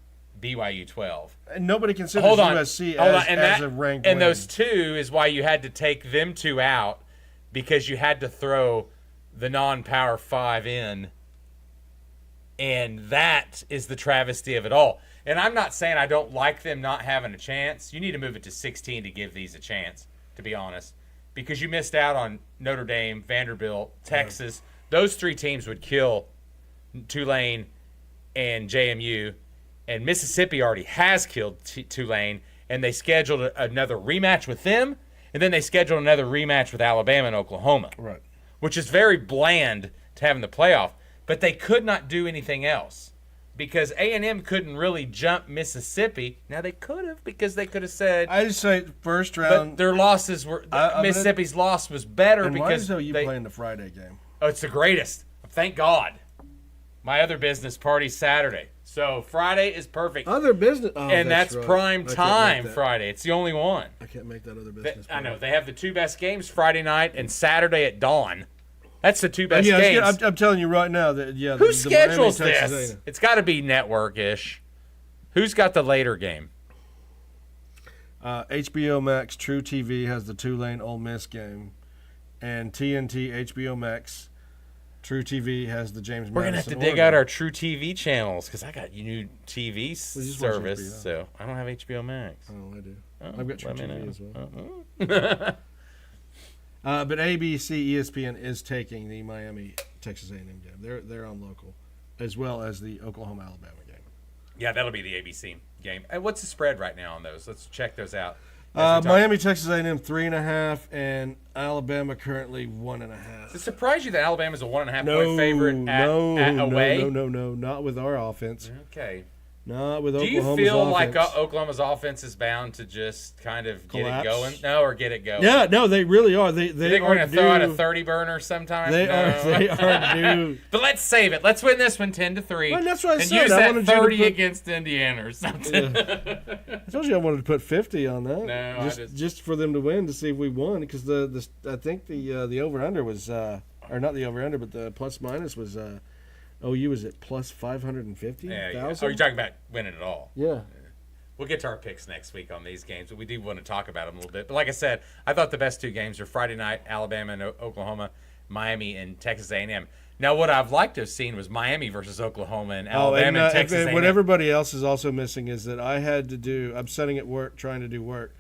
BYU 12. And nobody considers Hold on. USC Hold as, on. as a ranked and win. those 2 is why you had to take them 2 out, because you had to throw the non-Power 5 in. And that is the travesty of it all. And I'm not saying I don't like them not having a chance. You need to move it to 16 to give these a chance, to be honest. Because you missed out on Notre Dame, Vanderbilt, Texas. Those 3 teams would kill Tulane and JMU. And Mississippi already has killed Tulane. And they scheduled another rematch with them. And then they scheduled another rematch with Alabama and Oklahoma. Right. Which is very bland to have in the playoff. But they could not do anything else because A&M couldn't really jump Mississippi. Now, they could have, because they could have said. I just say first But round. their losses were. Mississippi's loss was better And why because. is you playing the Friday game? Oh, it's the greatest. Thank God. My other business party's Saturday. So Friday is perfect. Other business. Oh, and that's right. prime I can't time make that. Friday. It's the only one. I can't make that other business. I know. They have the 2 best games Friday night and Saturday at dawn. That's the 2 best Yeah, games. I'm telling you right now that Who schedules Miami, Texas this? A&M. It's got to be network-ish. Who's got the later game? HBO Max True TV has the Tulane Ole Miss game, and TNT HBO Max True TV has the James We're gonna have Madison. to dig out our True TV channels because I got you new TV just watch service, HBO. so I don't have HBO Max. Oh, I do. Oh, I've got True let me TV know. as well. But ABC, ESPN is taking the Miami Texas A&M game. They're on local, as well as the Oklahoma Alabama game. Yeah, that'll be the ABC game. What's the spread right now on those? Let's check those out. As we talk. Miami Texas A&M 3.5, and Alabama currently 1.5. Does it surprise you that Alabama's a 1.5 point favorite at away? No, not with our offense. Okay. Not with Do Oklahoma's you feel offense. like Oklahoma's offense is bound to just kind of Collapse? get it going? No, or get it going? Yeah, no, they really are. They You think we're are going to throw out a due- 30 burner sometime? They No. are due. But let's save it. Let's win this one 10-3. Well, that's what I and said. use I that wanted you to 30 put- against Indiana or something. I told you I wanted to put 50 on that. No, I just for them to win to see if we won, because I think the over under was or not the over under, but the plus minus was OU was at plus 550,000. Yeah. Oh, you're talking about winning it all. Yeah. We'll get to our picks next week on these games, but we do want to talk about them a little bit. But like I said, I thought the best 2 games are Friday night, Alabama and Oklahoma, Miami and Texas A&M. Now, what I've liked to have seen was Miami versus Oklahoma and Alabama and Texas A&M. What everybody else is also missing is that I had to do. I'm sitting at work trying to do work.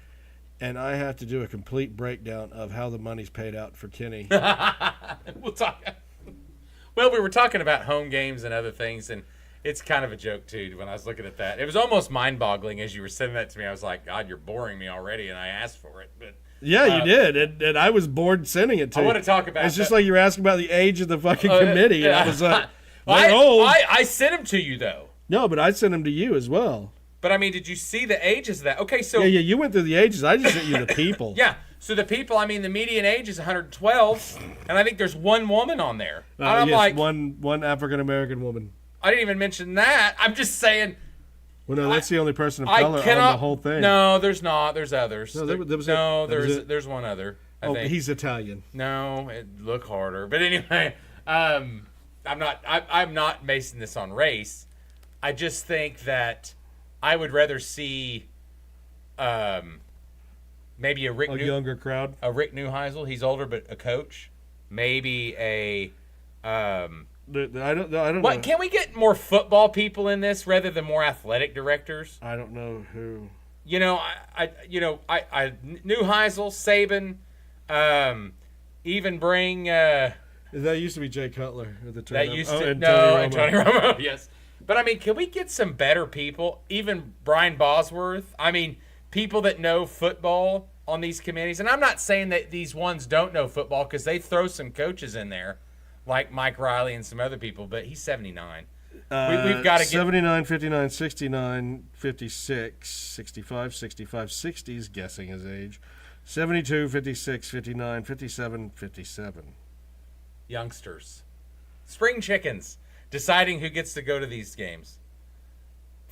and I have to do a complete breakdown of how the money's paid out for Kenny. We'll talk. Well, we were talking about home games and other things, and it's kind of a joke, too, when I was looking at that. It was almost mind-boggling as you were sending that to me. I was like, God, you're boring me already, and I asked for it. But Yeah, you did, and I was bored sending it to you. I want to talk about It's just like you were asking about the age of the fucking committee, and I was like, they're I, old. I sent them to you, though. No, but I sent them to you as well. But, I mean, did you see the ages of that? Okay, so... Yeah, you went through the ages. I just sent you the people. Yeah, so the people, I mean, the median age is 112, and I think there's one woman on there. And I'm yes, like... one African-American woman. I didn't even mention that. I'm just saying... Well, no, that's the only person of color on the whole thing. No, there's not. There's others. No, There's one other. I think. He's Italian. No, look harder. But anyway, I'm not basing this on race. I just think that I would rather see maybe a younger crowd. A Rick Neuheisel. He's older, but a coach. Maybe a. I don't know. What, can we get more football people in this rather than more athletic directors? I don't know who. You know, I Neuheisel, Saban, even bring. That used to be Jay Cutler at the time. That used to and Tony Romo. Yes, but I mean, can we get some better people? Even Brian Bosworth. I mean, people that know football on these committees. And I'm not saying that these ones don't know football because they throw some coaches in there, like Mike Riley and some other people. But he's 79. We've got to get 79, 59, 69, 56, 65, 65, 60 is guessing his age. 72, 56, 59, 57, 57. Youngsters. Spring chickens deciding who gets to go to these games.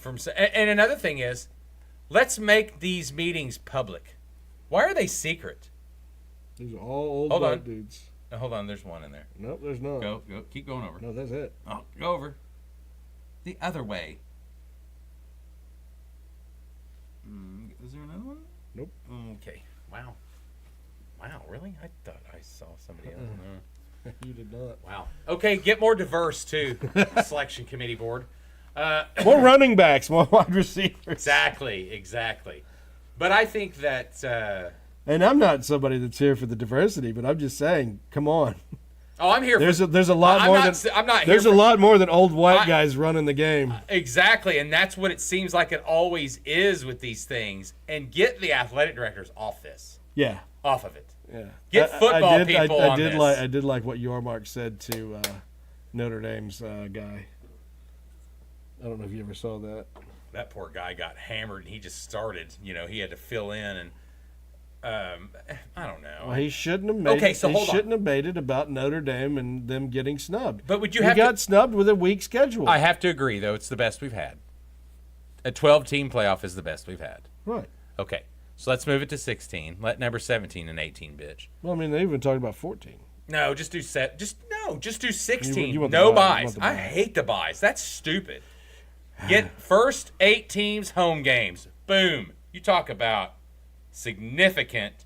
And another thing is, let's make these meetings public. Why are they secret? These are all old white dudes. Hold on, there's one in there. Nope, there's not. Go, keep going over. No, that's it. Oh, go over. The other way. Is there another one? Nope. Okay. Wow, really? I thought I saw somebody else. No. You did not. Wow. Okay, get more diverse, too, selection committee board. More running backs, more wide receivers. Exactly. But I think that... and I'm not somebody that's here for the diversity, but I'm just saying, come on. Oh, I'm here. There's a lot more than I'm not. There's a lot more than old white guys running the game. Exactly, and that's what it seems like it always is with these things. And get the athletic directors off this. Yeah, off of it. Yeah, get football people on this. This. I did like what Yormark said to Notre Dame's guy. I don't know if you ever saw that. That poor guy got hammered, and he just started. You know, he had to fill in and. I don't know. Well, he shouldn't have made. Okay, so he hold on. shouldn't have made it about Notre Dame and them getting snubbed. But would you he have got snubbed with a weak schedule? I have to agree, though. It's the best we've had. A 12-team playoff is the best we've had. Right. Okay, so let's move it to 16. Let number 17 and 18 bitch. Well, I mean, they even talked about 14. No, just do 16. You want no the bye. buys. I hate the buys. That's stupid. Get first 8 teams home games. Boom. You talk about significant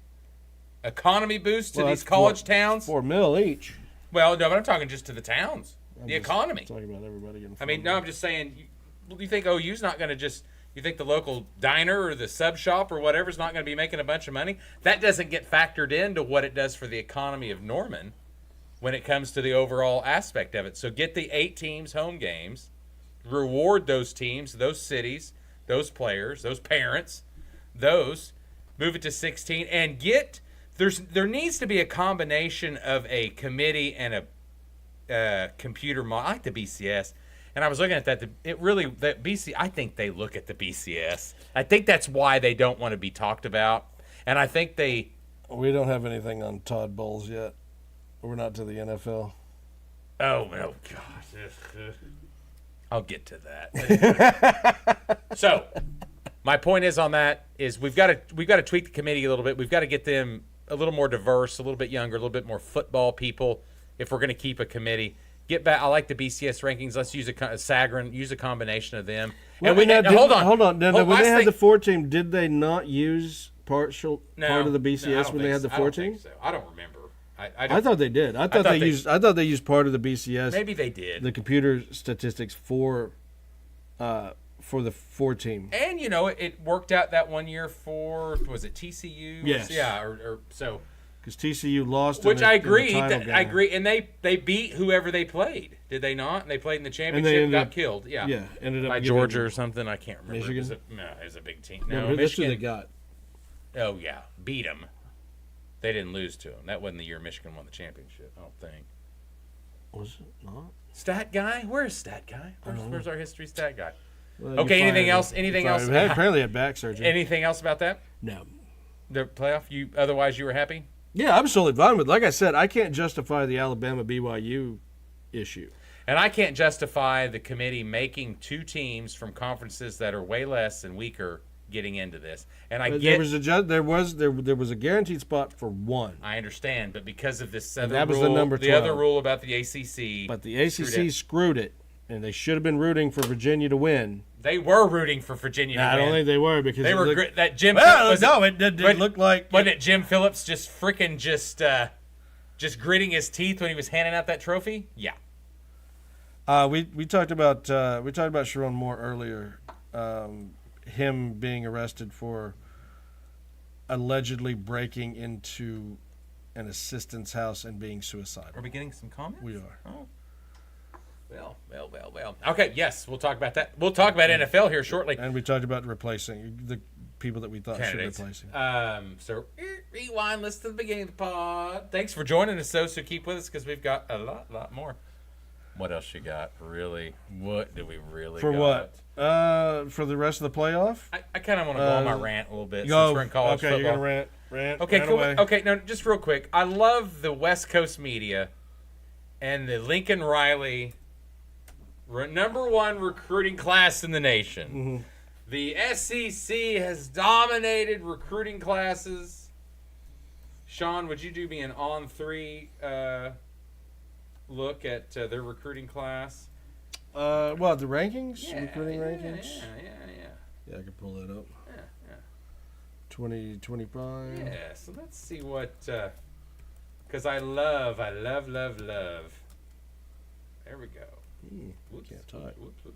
economy boost to these college towns. $4 million each. Well, no, but I'm talking just to the towns. The economy. Talking about everybody getting. I mean, no, I'm just saying. You think OU's not going to just? You think the local diner or the sub shop or whatever is not going to be making a bunch of money? That doesn't get factored into what it does for the economy of Norman when it comes to the overall aspect of it. So get the 8 teams home games, reward those teams, those cities, those players, those parents, move it to 16, and get. There needs to be a combination of a committee and a computer model. I like the BCS, and I was looking at that. I think they look at the BCS. I think that's why they don't want to be talked about, and I think they. We don't have anything on Todd Bowles yet. We're not to the NFL. Oh gosh, I'll get to that. So, my point is on that is we've got to tweak the committee a little bit. We've got to get them a little more diverse, a little bit younger, a little bit more football people. If we're going to keep a committee, get back. I like the BCS rankings. Let's use Sagarin. Use a combination of them. Well, and hold on. No, when they had the 4 team, did they not use part of the BCS when they had the 4 team? So. I don't remember. I thought they did. I thought they used part of the BCS. Maybe they did. The computer statistics for for the 4-team. And it worked out that one year for, was it TCU? Yes. Yeah. Or so. Because TCU lost. Which I agree. In the title game. I agree. And they beat whoever they played. Did they not? And they played in the championship and got killed. Yeah. Yeah. Ended up by Georgia or something. I can't remember. Michigan? It was a big team. No, No, that's who Michigan. they got. Oh, yeah. Beat them. They didn't lose to them. That wasn't the year Michigan won the championship, I don't think. Was it not? Stat guy? Where's stat guy? Where's our history stat guy? Well, Okay, anything else? Anything else? Apparently had back surgery. Anything else about that? No. The playoff? Otherwise, you were happy? Yeah, I'm solely fine with. Like I said, I can't justify the Alabama BYU issue. And I can't justify the committee making two teams from conferences that are way less and weaker getting into this. And I get there was a guaranteed spot for one. I understand, but because of this other that was rule, the number the other 12. rule about the ACC, But the ACC screwed it, and they should have been rooting for Virginia to win. they were rooting for Virginia to I win. don't think they were because They were that Jim. Well, was no, it did look like. Wasn't it Jim Phillips just freaking just gritting his teeth when he was handing out that trophy? Yeah. We talked about Sharon Moore earlier. Him being arrested for allegedly breaking into an assistant's house and being suicidal. Are we getting some comments? We are. Oh. Well. Okay, yes, we'll talk about that. We'll talk about NFL here shortly. And we talked about replacing the people that we thought Candidates. should replace him. So rewind, listen to the beginning of the pod. Thanks for joining us, so keep with us because we've got a lot more. What else you got? Really? What do we really For got? what? For the rest of the playoff? I kind of want to go on my rant a little bit Go. since we're in college Okay, football. you're gonna rant. Okay, rant cool. away. Okay, no, just real quick. I love the West Coast media and the Lincoln Riley number one recruiting class in the nation. Mm-hmm. The SEC has dominated recruiting classes. Sean, would you do me an on-3 look at their recruiting class? What, the rankings? Recruiting rankings? Yeah. Yeah, I can pull that up. Yeah. 2025. Yeah, so let's see what, because I love. There we go. Whoops, Can't type. Whoops. There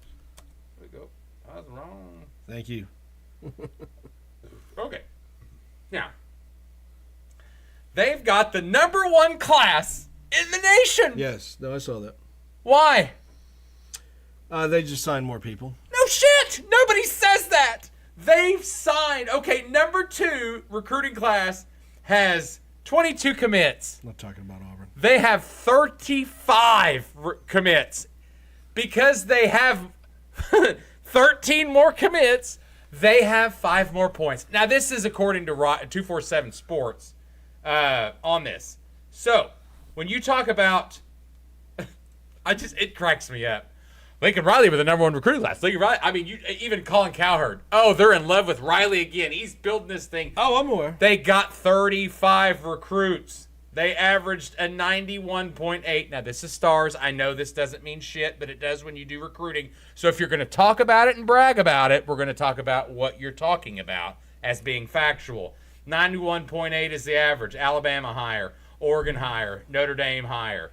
we go. I was wrong. Thank you. Okay. Now, they've got the number one class in the nation. Yes. No, I saw that. Why? They just signed more people. No shit. Nobody says that. They've signed. Okay, number 2 recruiting class has 22 commits. I'm not talking about Auburn. They have 35 commits. Because they have 13 more commits, they have 5 more points. Now, this is according to 247 Sports on this. So, when you talk about, it cracks me up. Lincoln Riley with the number 1 recruiting class. Lincoln Riley, I mean, even Colin Cowherd. Oh, they're in love with Riley again. He's building this thing. Oh, I'm aware. They got 35 recruits. They averaged a 91.8. Now, this is stars. I know this doesn't mean shit, but it does when you do recruiting. So if you're going to talk about it and brag about it, we're going to talk about what you're talking about as being factual. 91.8 is the average. Alabama higher. Oregon higher. Notre Dame higher.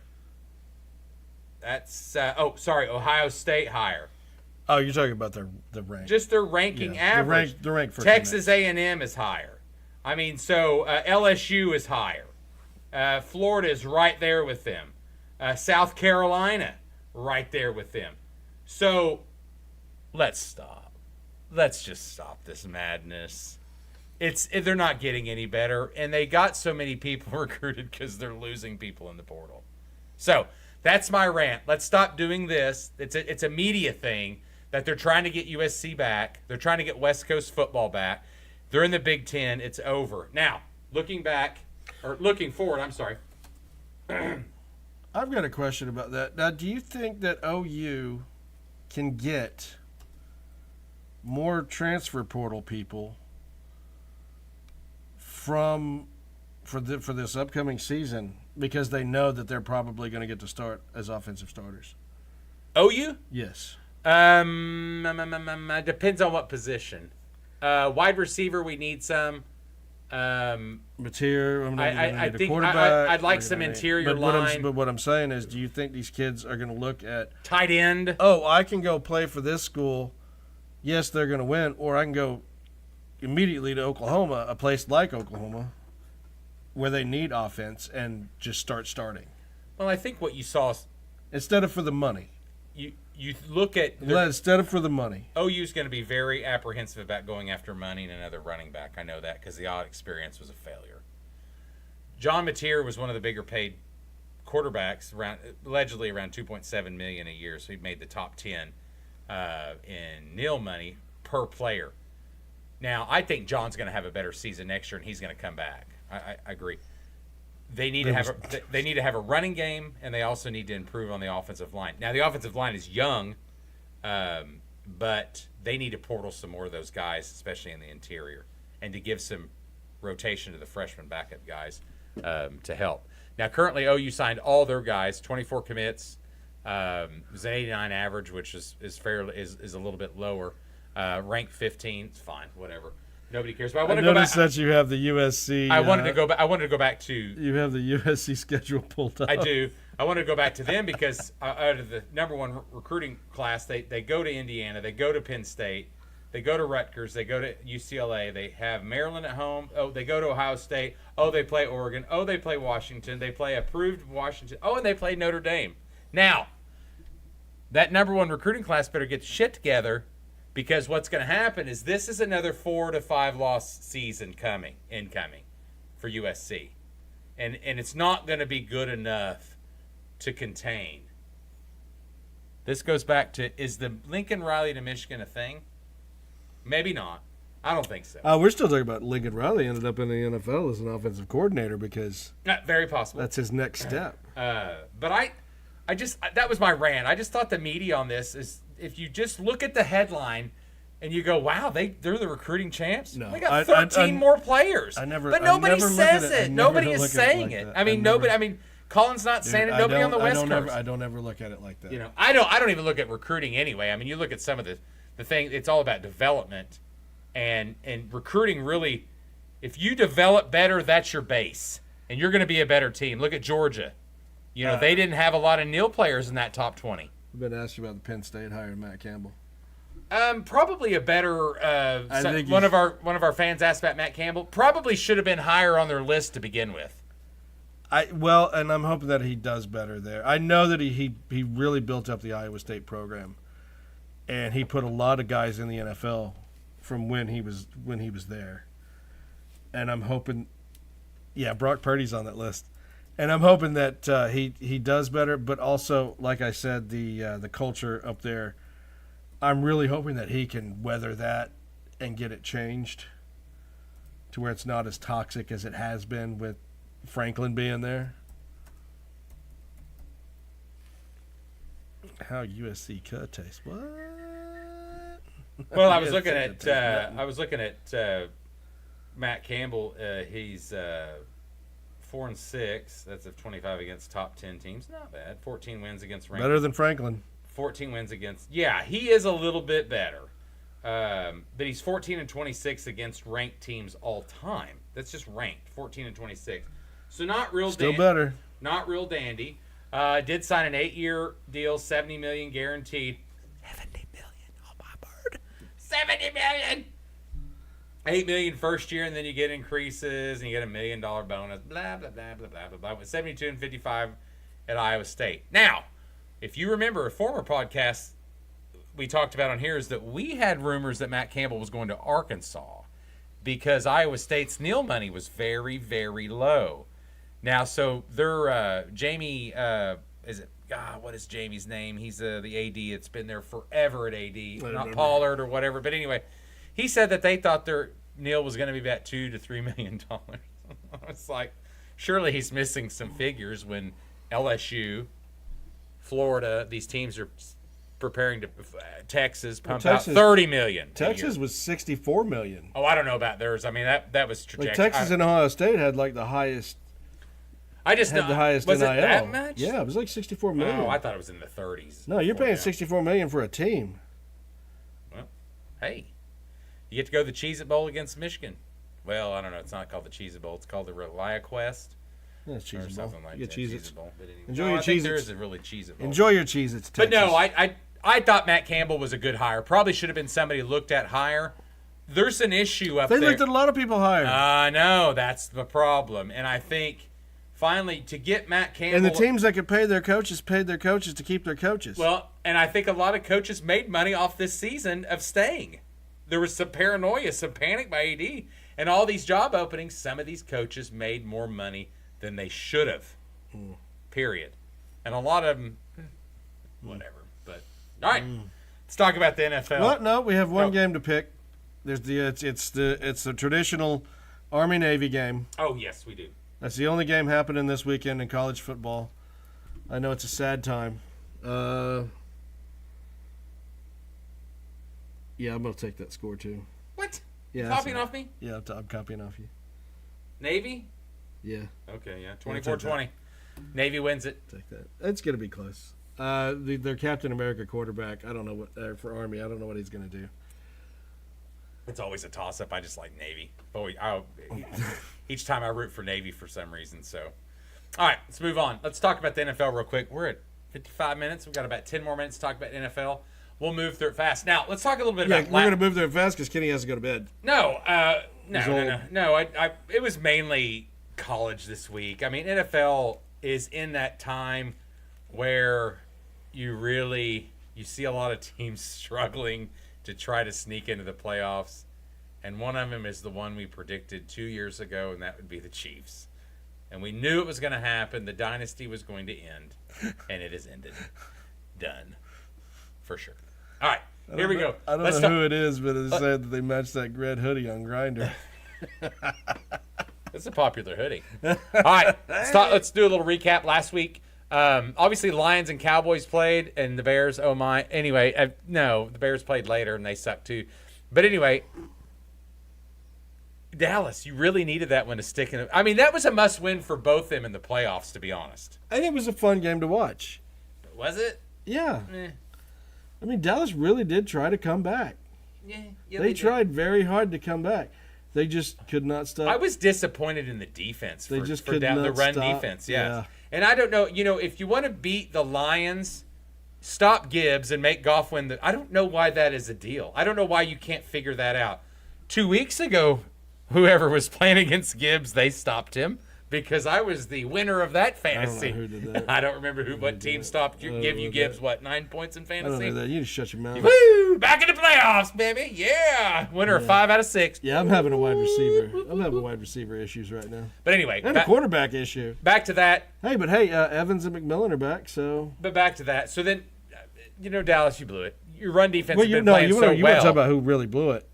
That's, Ohio State higher. Oh, you're talking about the rank. Just their ranking average. The rank for Texas A&M is higher. I mean, so LSU is higher. Florida is right there with them. South Carolina, right there with them. So, let's stop. Let's just stop this madness. They're not getting any better, and they got so many people recruited because they're losing people in the portal. So, that's my rant. Let's stop doing this. It's a media thing that they're trying to get USC back. They're trying to get West Coast football back. They're in the Big Ten. It's over. Now, looking forward, I'm sorry. I've got a question about that. Now, do you think that OU can get more transfer portal people for this upcoming season because they know that they're probably going to get to start as offensive starters? OU? Yes. Depends on what position. Wide receiver, we need some. Material. I think I'd like some interior line. But what I'm saying is, do you think these kids are going to look at tight end? Oh, I can go play for this school yes, they're going to win, or I can go immediately to Oklahoma, a place like Oklahoma, where they need offense, and just starting. Well, I think what you saw, Instead of for the money. you look at Instead of for the money. OU's going to be very apprehensive about going after money and another running back. I know that because the odd experience was a failure. John Mateer was one of the bigger paid quarterbacks, allegedly around $2.7 million a year, so he made the top 10 in nil money per player. Now, I think John's going to have a better season next year, and he's going to come back. I agree. They need to have a running game, and they also need to improve on the offensive line. Now, the offensive line is young, but they need to portal some more of those guys, especially in the interior, and to give some rotation to the freshman backup guys to help. Now, currently, OU signed all their guys, 24 commits. It was an 89 average, which is a little bit lower. Ranked 15, it's fine, whatever. Nobody cares. But I noticed that you have the USC. I wanted to go back to. You have the USC schedule pulled up. I do. I want to go back to them because out of the number one recruiting class, they go to Indiana, they go to Penn State, they go to Rutgers, they go to UCLA, they have Maryland at home. Oh, they go to Ohio State. Oh, they play Oregon. Oh, they play Washington. They play approved Washington. Oh, and they play Notre Dame. Now, that number one recruiting class better get shit together. Because what's going to happen is this is another 4 to 5 loss season incoming for USC. And it's not going to be good enough to contain. This goes back to, is the Lincoln Riley to Michigan a thing? Maybe not. I don't think so. We're still talking about Lincoln Riley ended up in the NFL as an offensive coordinator because very possible. That's his next step. But I just that was my rant. I just thought the media on this is, if you just look at the headline and you go, wow, they're the recruiting champs. No, they got 13 more players. But nobody says it. Nobody is saying it. I mean, nobody. I mean, Colin's not saying it. Nobody on the West Coast. I don't ever look at it like that. You know, I don't even look at recruiting anyway. I mean, you look at some of the thing. It's all about development, and recruiting really. If you develop better, that's your base, and you're going to be a better team. Look at Georgia. You know, they didn't have a lot of nil players in that top 20. I've been asked you about the Penn State hiring Matt Campbell. Probably a better. One of our fans asked about Matt Campbell. Probably should have been higher on their list to begin with. And I'm hoping that he does better there. I know that he really built up the Iowa State program, and he put a lot of guys in the NFL from when he was there. And I'm hoping, Brock Purdy's on that list. And I'm hoping that he does better, but also, like I said, the culture up there, I'm really hoping that he can weather that and get it changed to where it's not as toxic as it has been with Franklin being there. How USC could taste what? Well, I was looking at Matt Campbell. He's 4-6. That's a 25 against top 10 teams. Not bad. 14 wins against ranked. Better than Franklin. 14 wins against. Yeah, he is a little bit better. But he's 14-26 against ranked teams all time. That's just ranked. 14-26. So not real. Still better. Not real dandy. Did sign an 8-year deal, $70 million guaranteed. $70 million. Oh my bird. $70 million. $8 million first year, and then you get increases, and you get $1 million bonus. Blah blah blah blah blah blah. With 72-55 at Iowa State. Now, if you remember a former podcast we talked about on here, is that we had rumors that Matt Campbell was going to Arkansas because Iowa State's nil money was very, very low. Now, so they're Jamie. What is Jamie's name? He's the AD. It's been there forever at AD, not Pollard or whatever. But anyway. He said that they thought their nil was going to be about $2 to $3 million. It's like, surely he's missing some figures when LSU, Florida, these teams are preparing to Texas pump out $30 million. Texas was $64 million. Oh, I don't know about theirs. I mean that was trajectory. Like Texas and Ohio State had like the highest. The highest was NIL. It that much? Yeah, it was like $64 million. Oh, I thought it was in the 30s. No, you're paying $64 million for a team. Well, hey. You get to go to the Cheez-It Bowl against Michigan. Well, I don't know. It's not called the Cheez-It Bowl. It's called the Relia Quest. Yeah, it's Cheez-It Bowl. Like you get Cheez-Its. Bowl. But anyway, Enjoy your Cheez-Its. There is a really Cheez-It Bowl. Enjoy your Cheez-Its, Texas. But no, I thought Matt Campbell was a good hire. Probably should have been somebody looked at higher. There's an issue up They there. looked at a lot of people higher. I know, that's the problem. And I think finally to get Matt Campbell. And the teams that could pay their coaches paid their coaches to keep their coaches. Well, and I think a lot of coaches made money off this season of staying. There was some paranoia, some panic by AD. And all these job openings, some of these coaches made more money than they should have. Period. And a lot of them, whatever. But all right, let's talk about the NFL. Well, no, we have one Oh. game to pick. There's it's the traditional Army-Navy game. Oh, yes, we do. That's the only game happening this weekend in college football. I know it's a sad time. Yeah, I'm going to take that score too. What? Yeah, Copying that's- off me? Yeah, I'm copying off you. Navy? Yeah, Okay, yeah. take 24-20. Navy wins it. take that. It's going to be close. Their Captain America quarterback, I don't know what for Army. I don't know what he's going to do. It's always a toss-up. I just like Navy. Each time I root for Navy for some reason. So, all right, let's move on. Let's talk about the NFL real quick. We're at 55 minutes. We've got about 10 more minutes to talk about NFL. We'll move through it fast. Now, let's talk a little bit Yeah, about we're going to move there fast because Kenny has to go to bed. No. He's old. It was mainly college this week. I mean, NFL is in that time where you see a lot of teams struggling to try to sneak into the playoffs. And one of them is the one we predicted 2 years ago, and that would be the Chiefs. And we knew it was going to happen. The dynasty was going to end, and it has ended. Done. For sure. All right, here we go. I don't know who it is, but it said that they matched that red hoodie on Grindr. It's a popular hoodie. All right, let's do a little recap. Last week, obviously, Lions and Cowboys played, and the Bears. Oh my! Anyway, no, the Bears played later, and they sucked too. But anyway, Dallas, you really needed that one to stick in. I mean, that was a must-win for both them in the playoffs, to be honest. I think it was a fun game to watch. Was it? Yeah. Eh. I mean, Dallas really did try to come back. Yeah, They tried very hard to come back. They just could not stop. I was disappointed in the defense. They just for could down the not run stop. defense. Yeah. And I don't know. If you want to beat the Lions, stop Gibbs and make Goff win. I don't know why that is a deal. I don't know why you can't figure that out. 2 weeks ago, whoever was playing against Gibbs, they stopped him because I was the winner of that fantasy. I don't know who did that. I don't remember what team stopped you. Give you Gibbs 9 points in I fantasy? don't know that. You just shut your mouth. Woo! Back in the playoffs, baby. Yeah. Winner of 5 out of 6. Yeah, I'm having a wide receiver. I'm having wide receiver issues right now. But anyway, And a quarterback issue. back to that. Hey, Evans and McMillan are back, so. But back to that. So then, Dallas, you blew it. Your run defense Well, has been playing so you want to talk well. about who really blew it.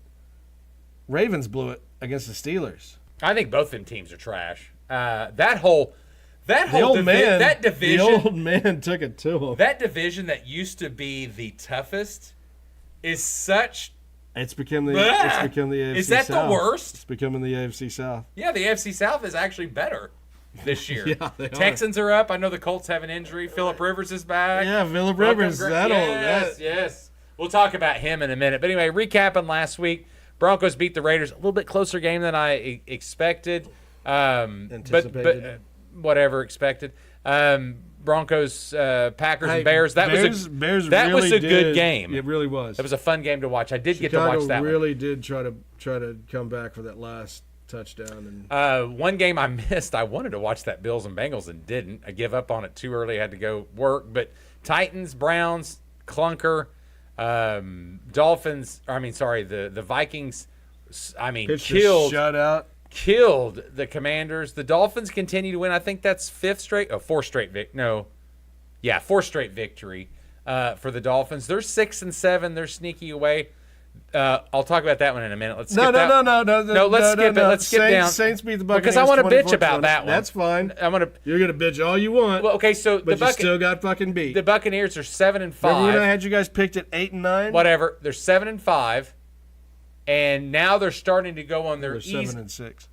Ravens blew it against the Steelers. I think both them teams are trash. That whole The old man, that division, the old man took it to him. that division that used to be the toughest is such. It's become the Blah! AFC Is that South. the worst? It's becoming the AFC South. Yeah, the AFC South is actually better this year. Yeah, they are. Texans are up. I know the Colts have an injury. Phillip Rivers is back. Yeah, Phillip Welcome, Rivers. Yes. We'll talk about him in a minute. But anyway, recapping last week, Broncos beat the Raiders. A little bit closer game than I expected. Anticipated. But whatever expected. Broncos, Packers, Hey, and Bears. That Bears was really a did- good game. It really was. It was a fun game to watch. I did get to Chicago watch that really did try to come back for that last touchdown. And one. One game I missed. I wanted to watch that Bills and Bengals and didn't. I give up on it too early. I had to go work. But Titans, Browns, clunker. Dolphins. The Vikings. pitched a Killed the Commanders. The Dolphins continue to win. I think that's fourth straight victory for the Dolphins. They're 6-7. They're sneaky away. I'll talk about that one in a minute. Let's skip that. No, let's skip it. Let's skip down. Saints beat the Buccaneers Because I want to bitch 24-20. about that one. That's fine. I'm gonna. You're gonna bitch all you want. Well, okay, so but you still got fucking beat. the Buccaneers are 7-5. Remember when I had you guys picked at 8-9? Whatever. They're 7-5, and now they're starting to go on their They're easy. 7-6.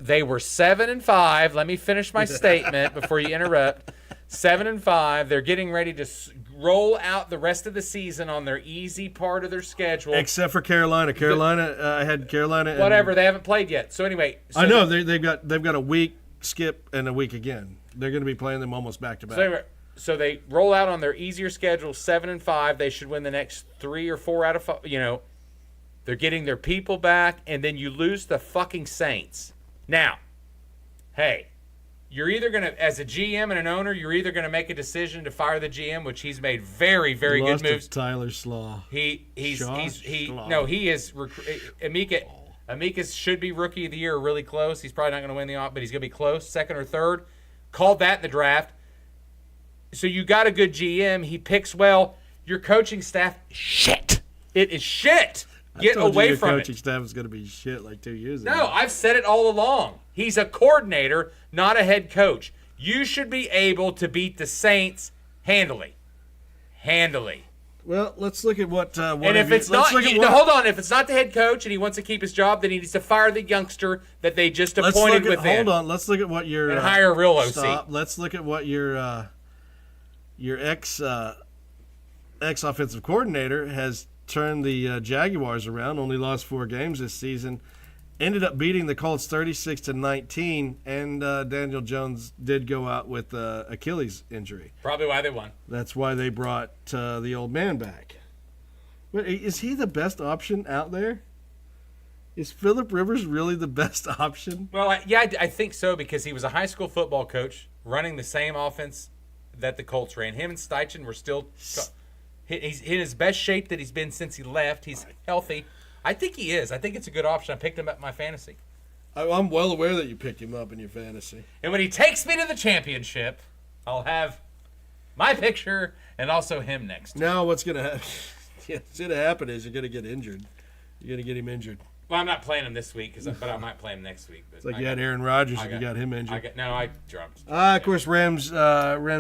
They were 7-5. Let me finish my statement before you interrupt. 7-5. They're getting ready to roll out the rest of the season on their easy part of their schedule. Except for Carolina. I had Carolina. And, Whatever. They haven't played yet. So anyway, I know they've got a week skip and a week again. They're going to be playing them almost back to back. So anyway, So they roll out on their easier schedule, 7-5. They should win the next 3 or 4 out of 5. They're getting their people back, and then you lose the fucking Saints. Now, hey, you're either going to, as a GM and an owner, you're either going to make a decision to fire the GM, which he's made very, very good moves. Tyler Slaw. He is Slaw. Amicus should be rookie of the year, really close. He's probably not going to win the but he's going to be close, second or third. Called that in the draft. So you got a good GM. He picks well. Your coaching staff, shit. It is shit. Get away from it. Your coaching staff is going to be shit like 2 years ago. No, I've said it all along. He's a coordinator, not a head coach. You should be able to beat the Saints handily. Well, let's look at what. And if it's not, hold on. If it's not the head coach and he wants to keep his job, then he needs to fire the youngster that they just appointed within. Hold on. Let's look at what your and hire a real OC. Stop. Let's look at what your ex offensive coordinator has turned the Jaguars around. Only lost 4 games this season. Ended up beating the Colts 36-19, and Daniel Jones did go out with Achilles injury. Probably why they won. That's why they brought the old man back. But is he the best option out there? Is Phillip Rivers really the best option? Well, I think so, because he was a high school football coach running the same offense that the Colts ran. Him and Steichen were still he's in his best shape that he's been since he left. He's healthy. I think he is. I think it's a good option. I picked him up in my fantasy. I'm well aware that you picked him up in your fantasy. And when he takes me to the championship, I'll have my picture and also him next. Now what's going to happen? What's going to happen is you're going to get injured. You're going to get him injured. Well, I'm not playing him this week, but I might play him next week. But it's like you had Aaron Rodgers and you got him injured. I dropped. Of course, Rams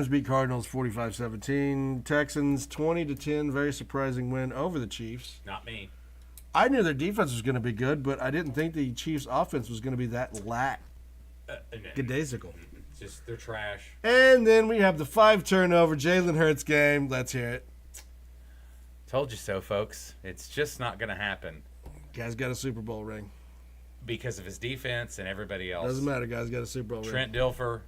beat Cardinals 45-17. Texans 20-10. Very surprising win over the Chiefs. Not me. I knew their defense was going to be good, but I didn't think the Chiefs' offense was going to be that lackadaisical. Just they're trash. And then we have the 5-turnover Jalen Hurts game. Let's hear it. Told you so, folks. It's just not going to happen. Guy's got a Super Bowl ring. Because of his defense and everybody else. Doesn't matter. Guy's got a Super Bowl ring. Trent Dilfer.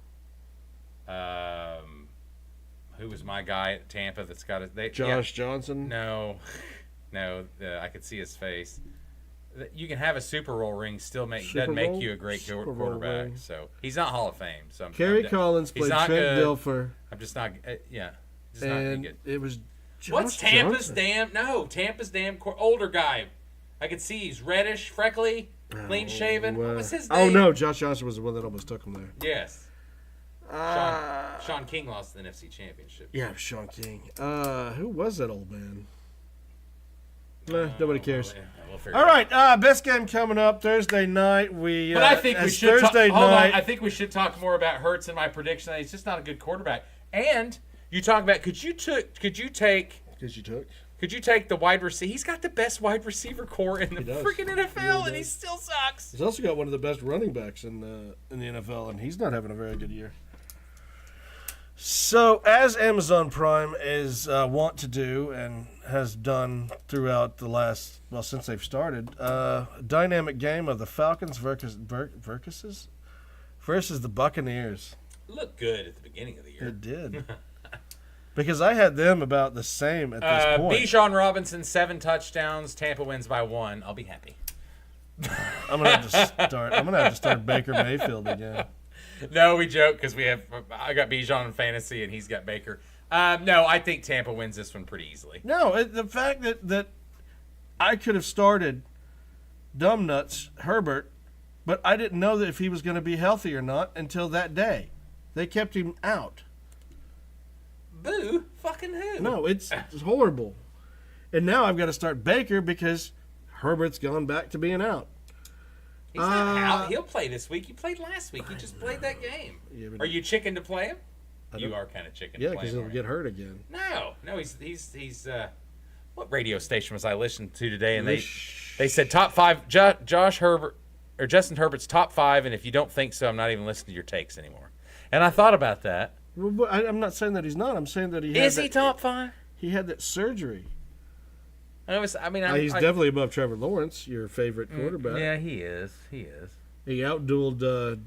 Who was my guy at Tampa that's got it? Josh Johnson? No, I could see his face. You can have a Super Bowl ring, doesn't make you a great quarterback. So he's not Hall of Fame. So Kerry Collins played Trent Dilfer. I'm just not. Just and not good. It was. Josh What's Tampa's Johnson. Tampa's damn older guy? I could see he's reddish, freckly, clean shaven. What was his name? Oh no, Josh Johnson was the one that almost took him there. Yes. Sean King lost the NFC Championship. Yeah, Sean King. Who was that old man? Nobody cares. We'll all right, best game coming up Thursday night. But I think we should I think we should talk more about Hurts and my prediction that he's just not a good quarterback. And you talk about could you take the wide receiver? He's got the best wide receiver core in the freaking NFL, and he still sucks. He's also got one of the best running backs in the NFL, and he's not having a very good year. So, as Amazon Prime is wont to do and has done throughout the last, since they've started, dynamic game of the Falcons versus the Buccaneers. It looked good at the beginning of the year. It did. Because I had them about the same at this point. Bijan Robinson, 7 touchdowns. Tampa wins by 1. I'll be happy. I'm gonna have to start Baker Mayfield again. No, we joke because I got Bijan in fantasy and he's got Baker. No, I think Tampa wins this one pretty easily. No, the fact that I could have started Dumbnuts Herbert, but I didn't know that if he was going to be healthy or not until that day. They kept him out. Boo! Fucking who? No, it's horrible. And now I've got to start Baker because Herbert's gone back to being out. He's not out. He'll play this week. He played last week. He just played that game. Yeah, are you chicken to play him? You are kind of chicken to play him. Yeah, because he'll get hurt again. No, he's what radio station was I listening to today? And they said top 5, Josh Herbert or Justin Herbert's top 5, and if you don't think so, I'm not even listening to your takes anymore. And I thought about that. Well, I'm not saying that he's not. I'm saying that is he top 5? He had that surgery. He's definitely above Trevor Lawrence, your favorite quarterback. Yeah, he is. He outdueled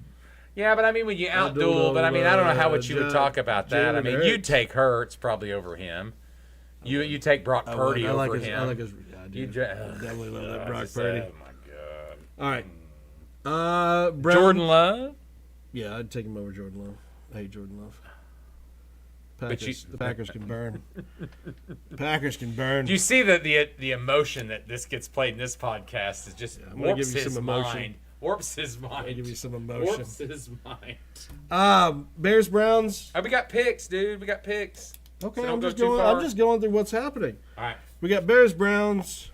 Yeah, but I mean, when you outduel, but I mean, I don't know how much you would talk about that. I mean, Hurts. you'd take Hurts probably over him. You take Brock Purdy over him. I like his. Yeah, I do. Definitely love that Brock Purdy. Oh my god! All right. Brown, Jordan Love. Yeah, I'd take him over Jordan Love. I hate Jordan Love. But The Packers can burn. The Packers can burn. Do you see that the emotion that this gets played in this podcast is just warps his mind. Warps his mind. I'll give you some emotion. Warps his mind. Bears Browns. Oh, we got picks, dude. We got picks. Okay, So I'm don't just go too going. far. I'm just going through what's happening. All right. We got Bears Browns.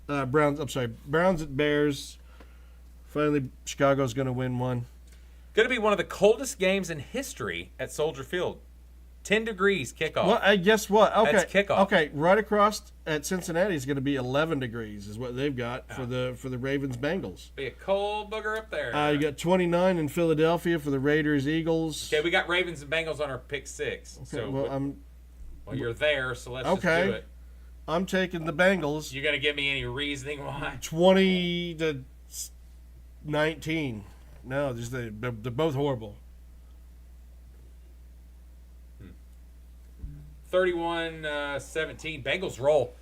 Browns at Bears. Finally, Chicago's going to win one. Going to be one of the coldest games in history at Soldier Field. 10 degrees kickoff. Well, guess what? Okay, That's kickoff. Okay, right across at Cincinnati is going to be 11 degrees, is what they've got for the Ravens Bengals. Be a cold booger up there. You got 29 in Philadelphia for the Raiders Eagles. Okay, we got Ravens and Bengals on our pick 6. Okay, So well, you're there, so let's Okay. just do it. I'm taking the Bengals. You gonna give me any reasoning why? 20 to 19. No, they're both horrible. 31-17. Bengals roll.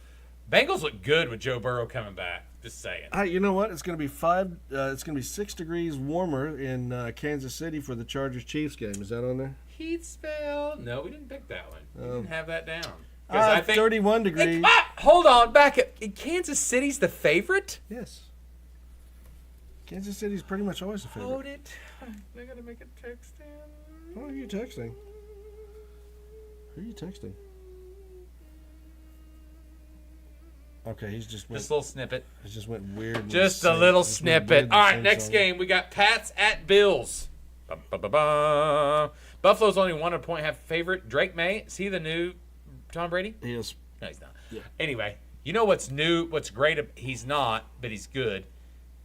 Bengals look good with Joe Burrow coming back. Just saying. You know what? It's going to be it's going to be 6 degrees warmer in Kansas City for the Chargers Chiefs game. Is that on there? Heat spell. No, we didn't pick that one. We didn't have that down. 'Cause 31 degrees. Hold on, back up. Kansas City's the favorite? Yes. Kansas City's pretty much always a favorite. Hold it. I gotta make a text in. Who are you texting? Who are you texting? Okay, he's just went. Just a little snippet. He just went weird. Just a little snippet. All right, next game. We got Pats at Bills. Ba-ba-ba-ba. Buffalo's only 1.5 favorite. Drake May, is he the new Tom Brady? He is. No, he's not. Yeah. Anyway, you know what's new? What's great? He's not, but he's good.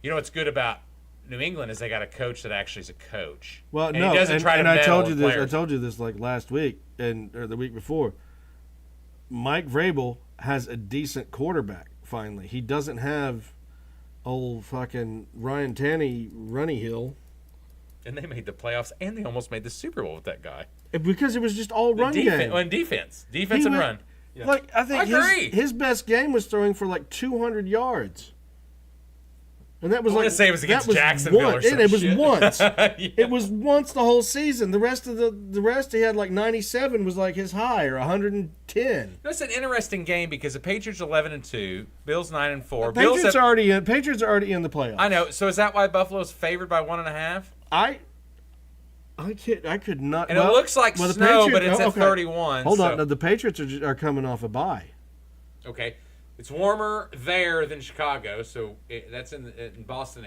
You know what's good about New England is they got a coach that actually is a coach. Well, and no, he doesn't try to and I told meddle you with this. players. I told you this like last week or the week before. Mike Vrabel has a decent quarterback. Finally, he doesn't have old fucking Ryan Tanny Runny Hill. And they made the playoffs, and they almost made the Super Bowl with that guy. Because it was just all run game. On defense He and went- run. Yeah. Like I think I agree. his best game was throwing for like 200 yards, and that was I wanna like say it was against that Jacksonville or once, some and it was shit. once. Yeah. It was once the whole season. The rest of the rest he had like 97 was like his high or 110. That's an interesting game because the Patriots 11-2, Bills 9-4. Patriots are already in the playoffs. I know. So is that why Buffalo's favored by 1.5? I could not. And it looks like the snow, but Patriots- it's at okay. 31. Hold so. on, no, the Patriots are coming off a bye. Okay, it's warmer there than Chicago, so that's in Boston.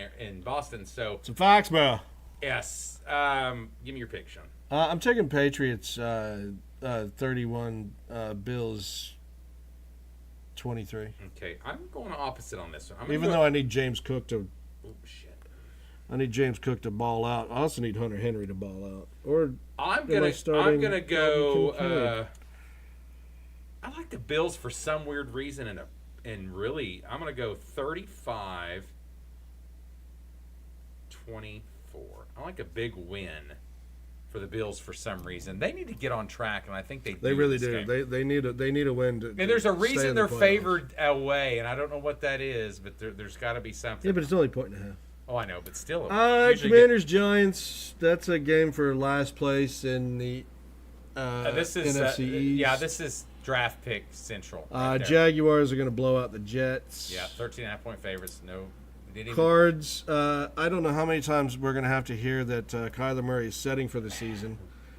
So It's in Foxborough. yes, give me your pick, Sean. I'm taking Patriots 31, Bills 23. Okay, I'm going opposite on this one. Even though I need James Cook to oh shit, ball out. I also need Hunter Henry to ball out. Or I'm Am I starting gonna go. Kincaid? I like the Bills for some weird reason, and really, I'm gonna go 35-24. I like a big win for the Bills for some reason. They need to get on track, and I think they they really this do. game. They need a win. To, I mean, there's a to stay reason in the they're playoffs. favored away, and I don't know what that is, but there's got to be something. Yeah, but it's only a point and a half. Oh, I know, but still. Commanders Giants. That's a game for last place in the This is NFC East. yeah, this is draft pick central. right there. Jaguars are going to blow out the Jets. Yeah, 13.5-point favorites. No, they didn't even- Cards. I don't know how many times we're going to have to hear that Kyler Murray is setting for the season.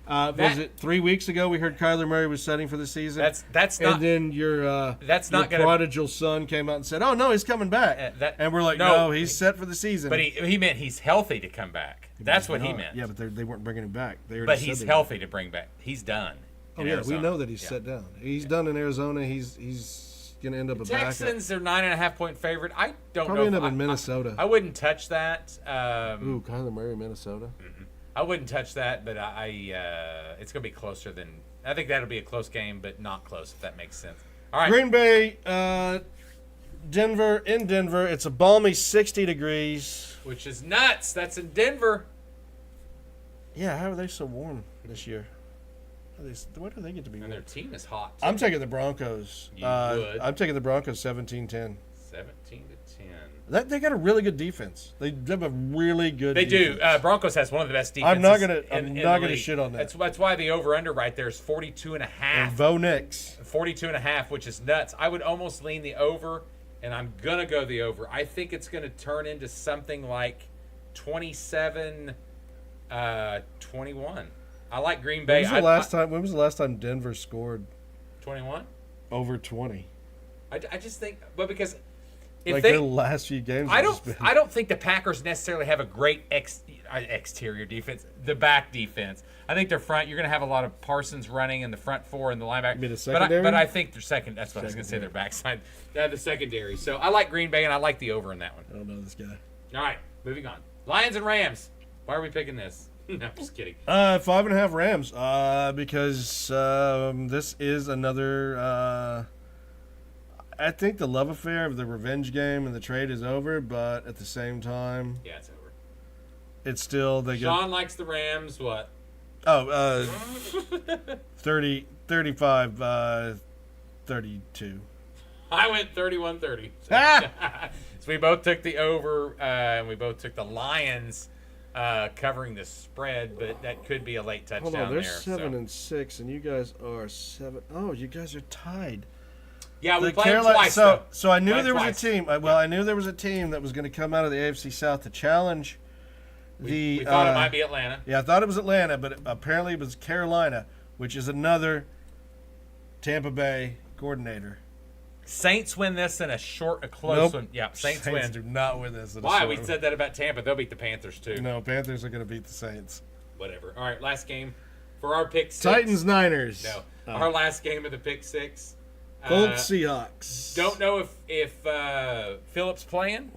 Was it 3 weeks ago we heard Kyler Murray was setting for the season? That's not. And then your prodigal son came out and said, "Oh no, he's coming back." And we're like, "No, he's set for the season." But he meant he's healthy to come back. That's what he meant. Yeah, but they weren't bringing him back. They already But said he's they healthy to bring back. He's done. Oh in yeah, Arizona. we know that he's Yeah. set down. He's done in Arizona. He's going to end up a backup. Texans are 9.5-point favorite. I don't Probably know. end up in Minnesota. I wouldn't touch that. Ooh, Kyler Murray, Minnesota. I wouldn't touch that, but it's going to be closer than. I think that'll be a close game, but not close, if that makes sense. All right. Green Bay, Denver. In Denver, it's a balmy 60 degrees. Which is nuts. That's in Denver. Yeah, how are they so warm this year? Why do they get to be And warm? their team is hot. Too. I'm taking the Broncos. You would. I'm taking the Broncos 17-10. 17-10. They got a really good defense. They have a really good They defense. do. Broncos has one of the best defenses. I'm not gonna shit on that. That's why the over/under right there is 42.5. And Bo Nix. 42.5, which is nuts. I would almost lean the over, and I'm gonna go the over. I think it's gonna turn into something like 27-21. I like Green Bay. When was the last time Denver scored 21? over 20? I just think, but because if Their last few games. I don't think the Packers necessarily have a great exterior defense. The back defense. I think their front. You're going to have a lot of Parsons running in the front four and the linebacker. You mean the secondary? But I think their second. That's what I was going to say. Their backside. The secondary. So I like Green Bay and I like the over in that one. I don't know this guy. All right, moving on. Lions and Rams. Why are we picking this? No, I'm just kidding. 5.5 Rams. Because this is another. I think the love affair of the revenge game and the trade is over, but at the same time, Yeah, it's over. it's still Sean likes the Rams. What? 30, 35, 32. I went 31-30. Ah! So we both took the over, and we both took the Lions covering the spread, but that could be a late touchdown. Hold on, they're there. 7-6, and you guys are 7. Oh, you guys are tied. Yeah, we The played them Carolina- twice. though. So I knew Played there was twice. a team. I knew there was a team that was going to come out of the AFC South to challenge the. We thought it might be Atlanta. Yeah, I thought it was Atlanta, but apparently it was Carolina, which is another Tampa Bay coordinator. Saints win this in a close one. Yeah, Saints win. do not win this. Why? We said that about Tampa. They'll beat the Panthers too. No, Panthers are going to beat the Saints. Whatever. All right, last game for our pick six. Titans, Niners. No, our last game of the pick six. Colts, Seahawks. Don't know if Phillips playing.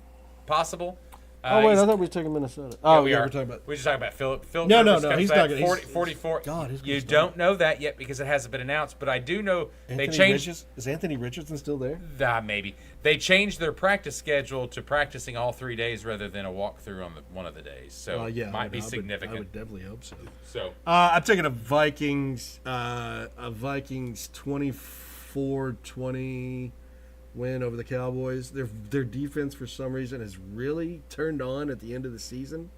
Possible. I thought we were taking Minnesota. Oh, we are. we're talking about. We're just talking about Philip. No, Rivers no, comes he's back not gonna- 40, he's- 44. God, he's gonna You start. don't know that yet because it hasn't been announced, but I do know they changed. Is Anthony Richardson still there? Maybe they changed their practice schedule to practicing all 3 days rather than a walkthrough on one of the days. So Yeah, might be significant. I would definitely hope so. So I'm taking a Vikings 24-20 win over the Cowboys. Their defense for some reason has really turned on at the end of the season.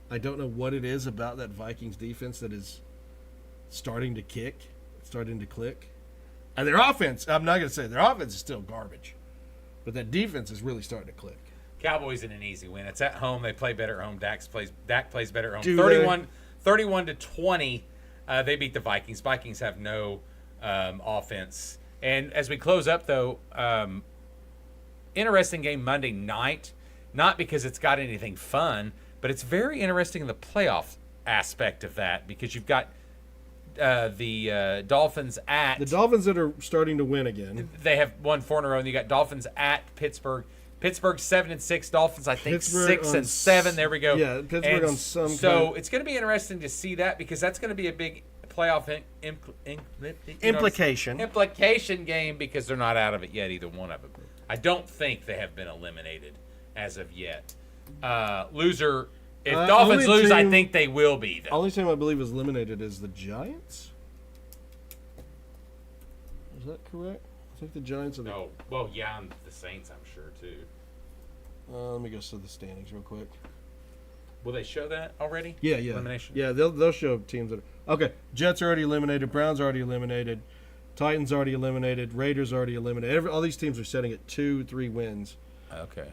I don't know what it is about that Vikings defense that is starting to click. And their offense, I'm not going to say their offense is still garbage, but that defense is really starting to click. Cowboys in an easy win. It's at home. They play better at home. Dak plays better at home. Do 31-20. They beat the Vikings. Vikings have no offense. And as we close up, though, interesting game Monday night. Not because it's got anything fun, but it's very interesting in the playoff aspect of that because you've got the Dolphins at. The Dolphins that are starting to win again. They have won 4 in a row, and you got Dolphins at Pittsburgh. Pittsburgh 7-6, Dolphins I think Pittsburgh 6-7. There we go. Yeah, Pittsburgh on some. So it's going to be interesting to see that because that's going to be a big playoff implication game because they're not out of it yet, either one of them. I don't think they have been eliminated as of yet. Loser. If Dolphins lose, I think they will be. The only team I believe is eliminated is the Giants. Is that correct? I think the Giants are the. No. Well, yeah, and the Saints, I'm sure, too. Let me go to the standings real quick. Will they show that already? Yeah. Elimination? Yeah, they'll show teams that are. Okay, Jets are already eliminated. Browns already eliminated. Titans already eliminated. Raiders already eliminated. All these teams are setting at 2-3 wins. Okay.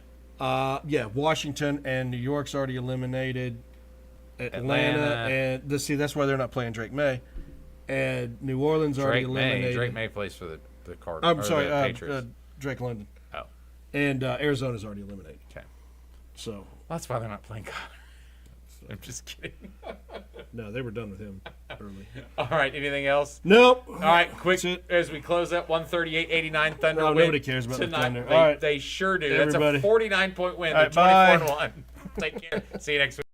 Washington and New York's already eliminated. Atlanta and that's why they're not playing Drake May. And New Orleans already eliminated. Drake May plays for the Cardinals. I'm sorry, the Patriots. Drake London. Oh. And Arizona's already eliminated. Okay. So. Well, that's why they're not playing Connor. I'm just kidding. No, they were done with him early. All right, anything else? Nope. All right, quick as we close up, 138-89 Thunder no, win. Nobody cares about tonight. the Thunder. They, All right. they sure do. Everybody. That's a 49-point win. All right, They're 24-1. bye. Take care. See you next week.